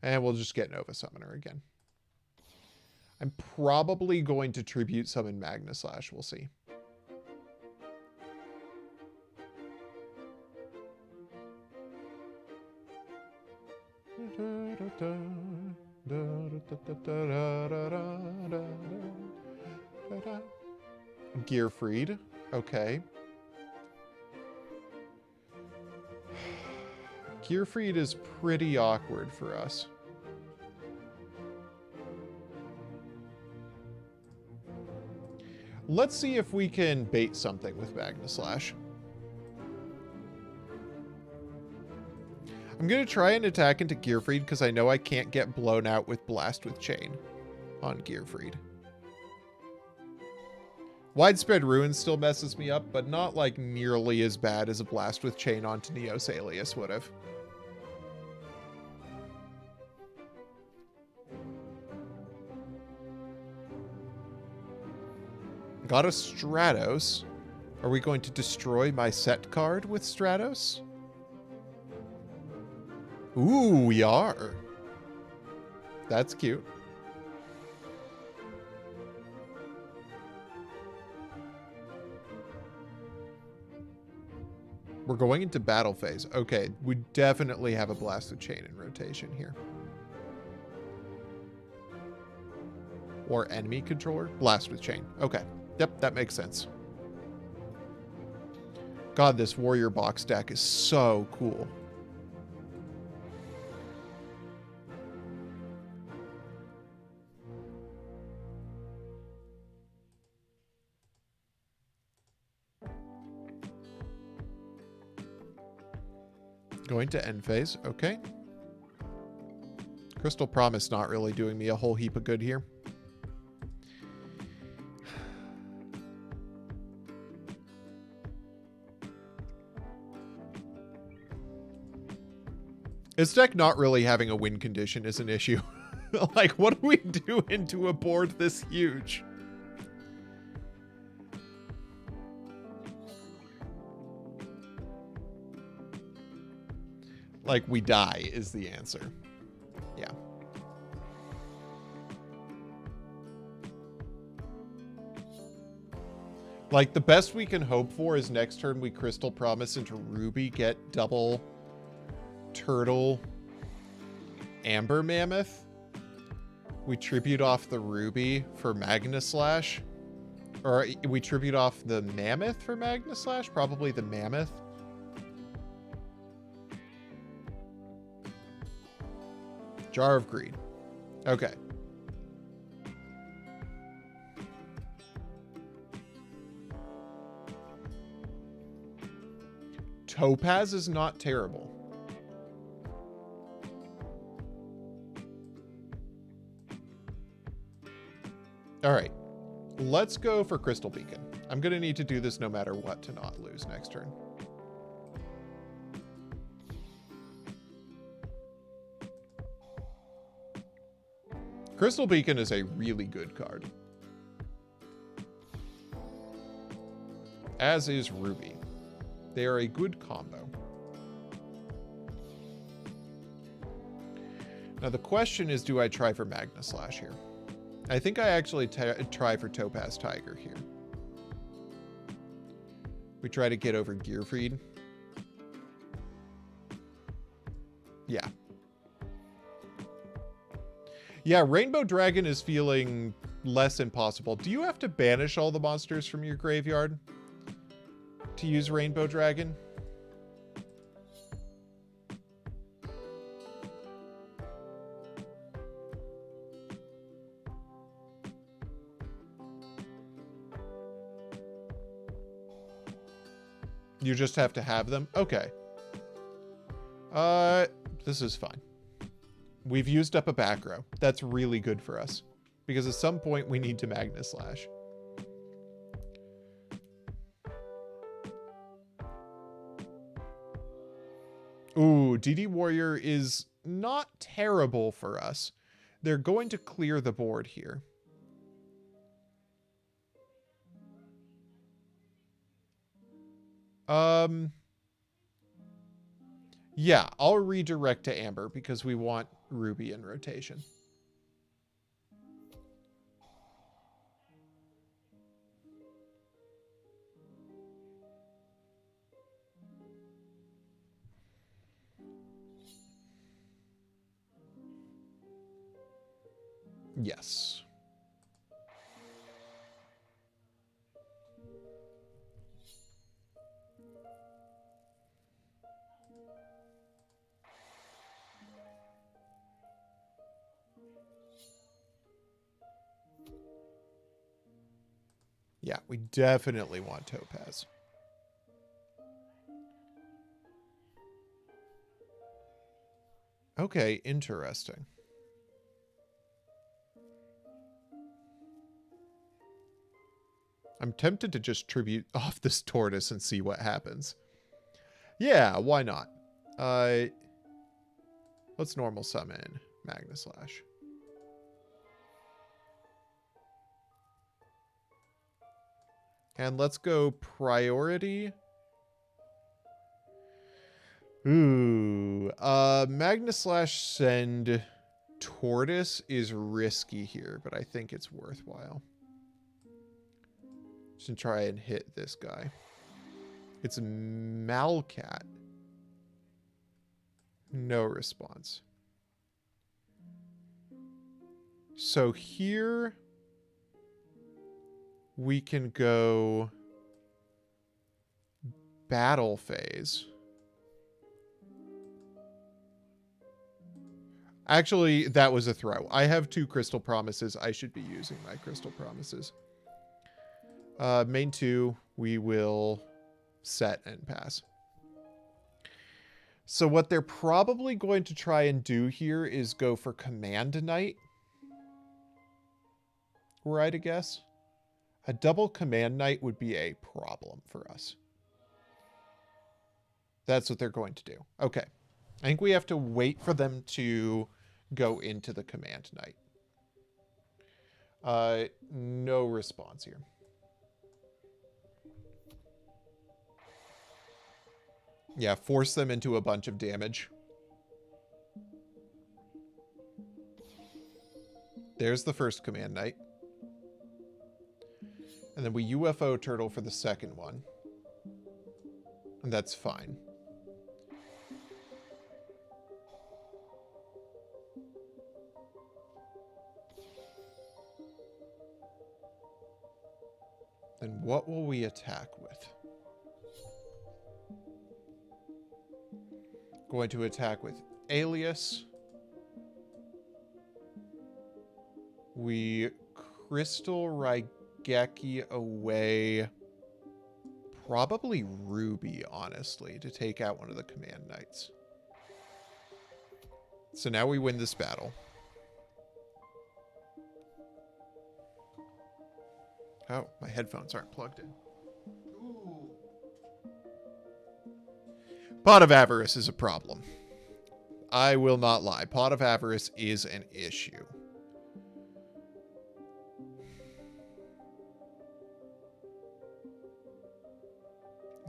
And we'll just get Nova Summoner again. I'm probably going to tribute summon Magna Slash. We'll see. Gearfried. Okay. Gearfried is pretty awkward for us. Let's see if we can bait something with Magna Slash. I'm going to try and attack into Gearfried because I know I can't get blown out with Blast with Chain on Gearfried. Widespread Ruin still messes me up, but not like nearly as bad as a Blast with Chain onto Neos Alias would have. Got a Stratos. Are we going to destroy my set card with Stratos? Ooh, we are. That's cute. We're going into battle phase. Okay, we definitely have a Blast with Chain in rotation here. Or enemy controller? Blast with Chain. Okay. Yep, that makes sense. God, this warrior box deck is so cool. Going to end phase. Okay. Crystal Promise not really doing me a whole heap of good here. This deck not really having a win condition is an issue. Like, what do we do into a board this huge? Like, we die is the answer. Yeah. Like, the best we can hope for is next turn we Crystal Promise into Ruby, get double Turtle Amber Mammoth. We tribute off the Ruby for Magna Slash. Or we tribute off the Mammoth for Magna Slash? Probably the Mammoth. Jar of Greed. Okay. Topaz is not terrible. All right, let's go for Crystal Beacon. I'm going to need to do this no matter what to not lose next turn. Crystal Beacon is a really good card. As is Ruby. They are a good combo. Now the question is, do I try for Magna Slash here? I think I actually try for Topaz Tiger here. We try to get over Gearfried. Yeah. Yeah, Rainbow Dragon is feeling less impossible. Do you have to banish all the monsters from your graveyard to use Rainbow Dragon? You just have to have them? Okay. This is fine. We've used up a back row. That's really good for us. Because at some point we need to Magna Slash. Ooh, DD Warrior is not terrible for us. They're going to clear the board here. Yeah, I'll redirect to Amber because we want Ruby in rotation. Yes. Yeah, we definitely want Topaz. Okay, interesting. I'm tempted to just tribute off this tortoise and see what happens. Yeah, why not? Let's normal summon Magna Slash. And let's go priority. Ooh. Magna Slash send Tortoise is risky here, but I think it's worthwhile. Just to try and hit this guy. It's Malcat. No response. So here we can go battle phase. Actually, that was a throw. I have 2 Crystal Promises. I should be using my Crystal Promises. Main 2, we will set and pass. So what they're probably going to try and do here is go for Command Knight. Were I to guess? A double Command Knight would be a problem for us. That's what they're going to do. Okay. I think we have to wait for them to go into the Command Knight. No response here. Yeah, force them into a bunch of damage. There's the first Command Knight. And then we UFO Turtle for the second one. And that's fine. Then what will we attack with? Going to attack with Alias. We Crystal Raigeki away. Probably Ruby, honestly, to take out one of the Command Knights. So now we win this battle. Oh, my headphones aren't plugged in. Ooh. Pot of Avarice is a problem. I will not lie. Pot of Avarice is an issue.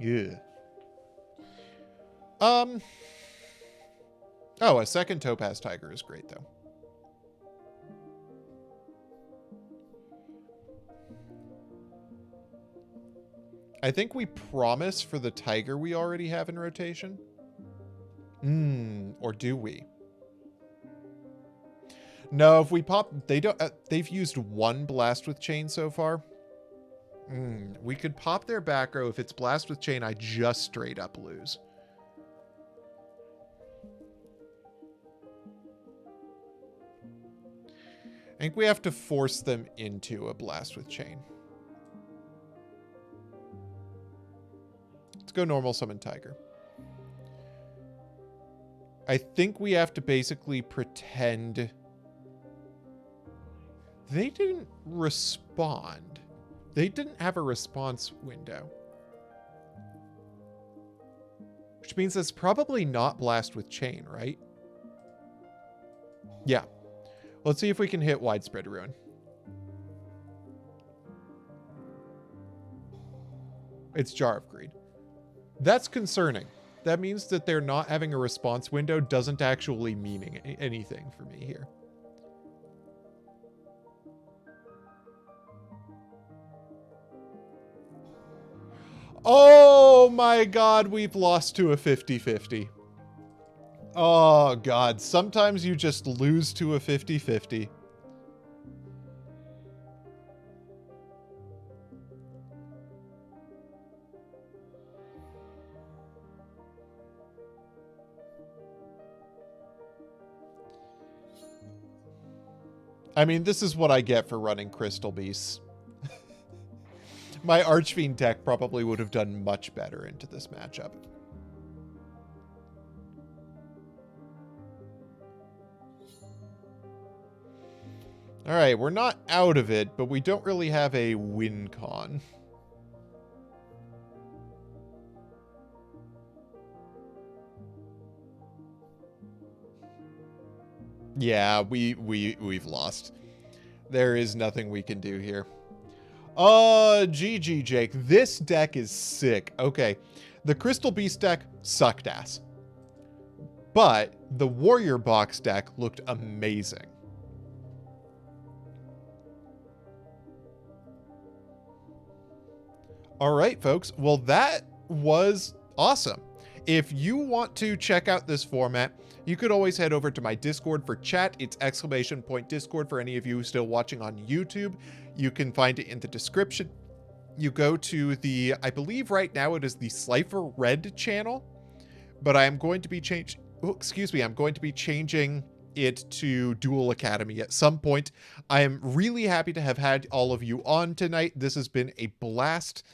Yeah. Oh, a second Topaz Tiger is great, though. I think we promise for the Tiger we already have in rotation. Or do we? No, if we pop... They don't... they've used one Blast with Chain so far. We could pop their back row. If it's Blast with Chain, I just straight up lose. I think we have to force them into a Blast with Chain. Let's go normal summon Tiger. I think we have to basically pretend they didn't respond. They didn't have a response window. Which means it's probably not Blast with Chain, right? Yeah. Let's see if we can hit Widespread Ruin. It's Jar of Greed. That's concerning. That means that they're not having a response window doesn't actually mean anything for me here. Oh my god, we've lost to a 50-50. Oh god, sometimes you just lose to a 50-50. I mean, this is what I get for running Crystal Beasts. My Archfiend deck probably would have done much better into this matchup. All right, we're not out of it, but we don't really have a win con. Yeah, we've lost. There is nothing we can do here. GG, Jake. This deck is sick. Okay, the Crystal Beast deck sucked ass. But the Warrior Box deck looked amazing. All right, folks. Well, that was awesome. If you want to check out this format, you could always head over to my Discord for chat. It's !Discord for any of you still watching on YouTube. You can find it in the description. You go to the, I believe right now it is the Slifer Red channel, but I am going to be I'm going to be changing it to Duel Academy at some point. I am really happy to have had all of you on tonight. This has been a blast.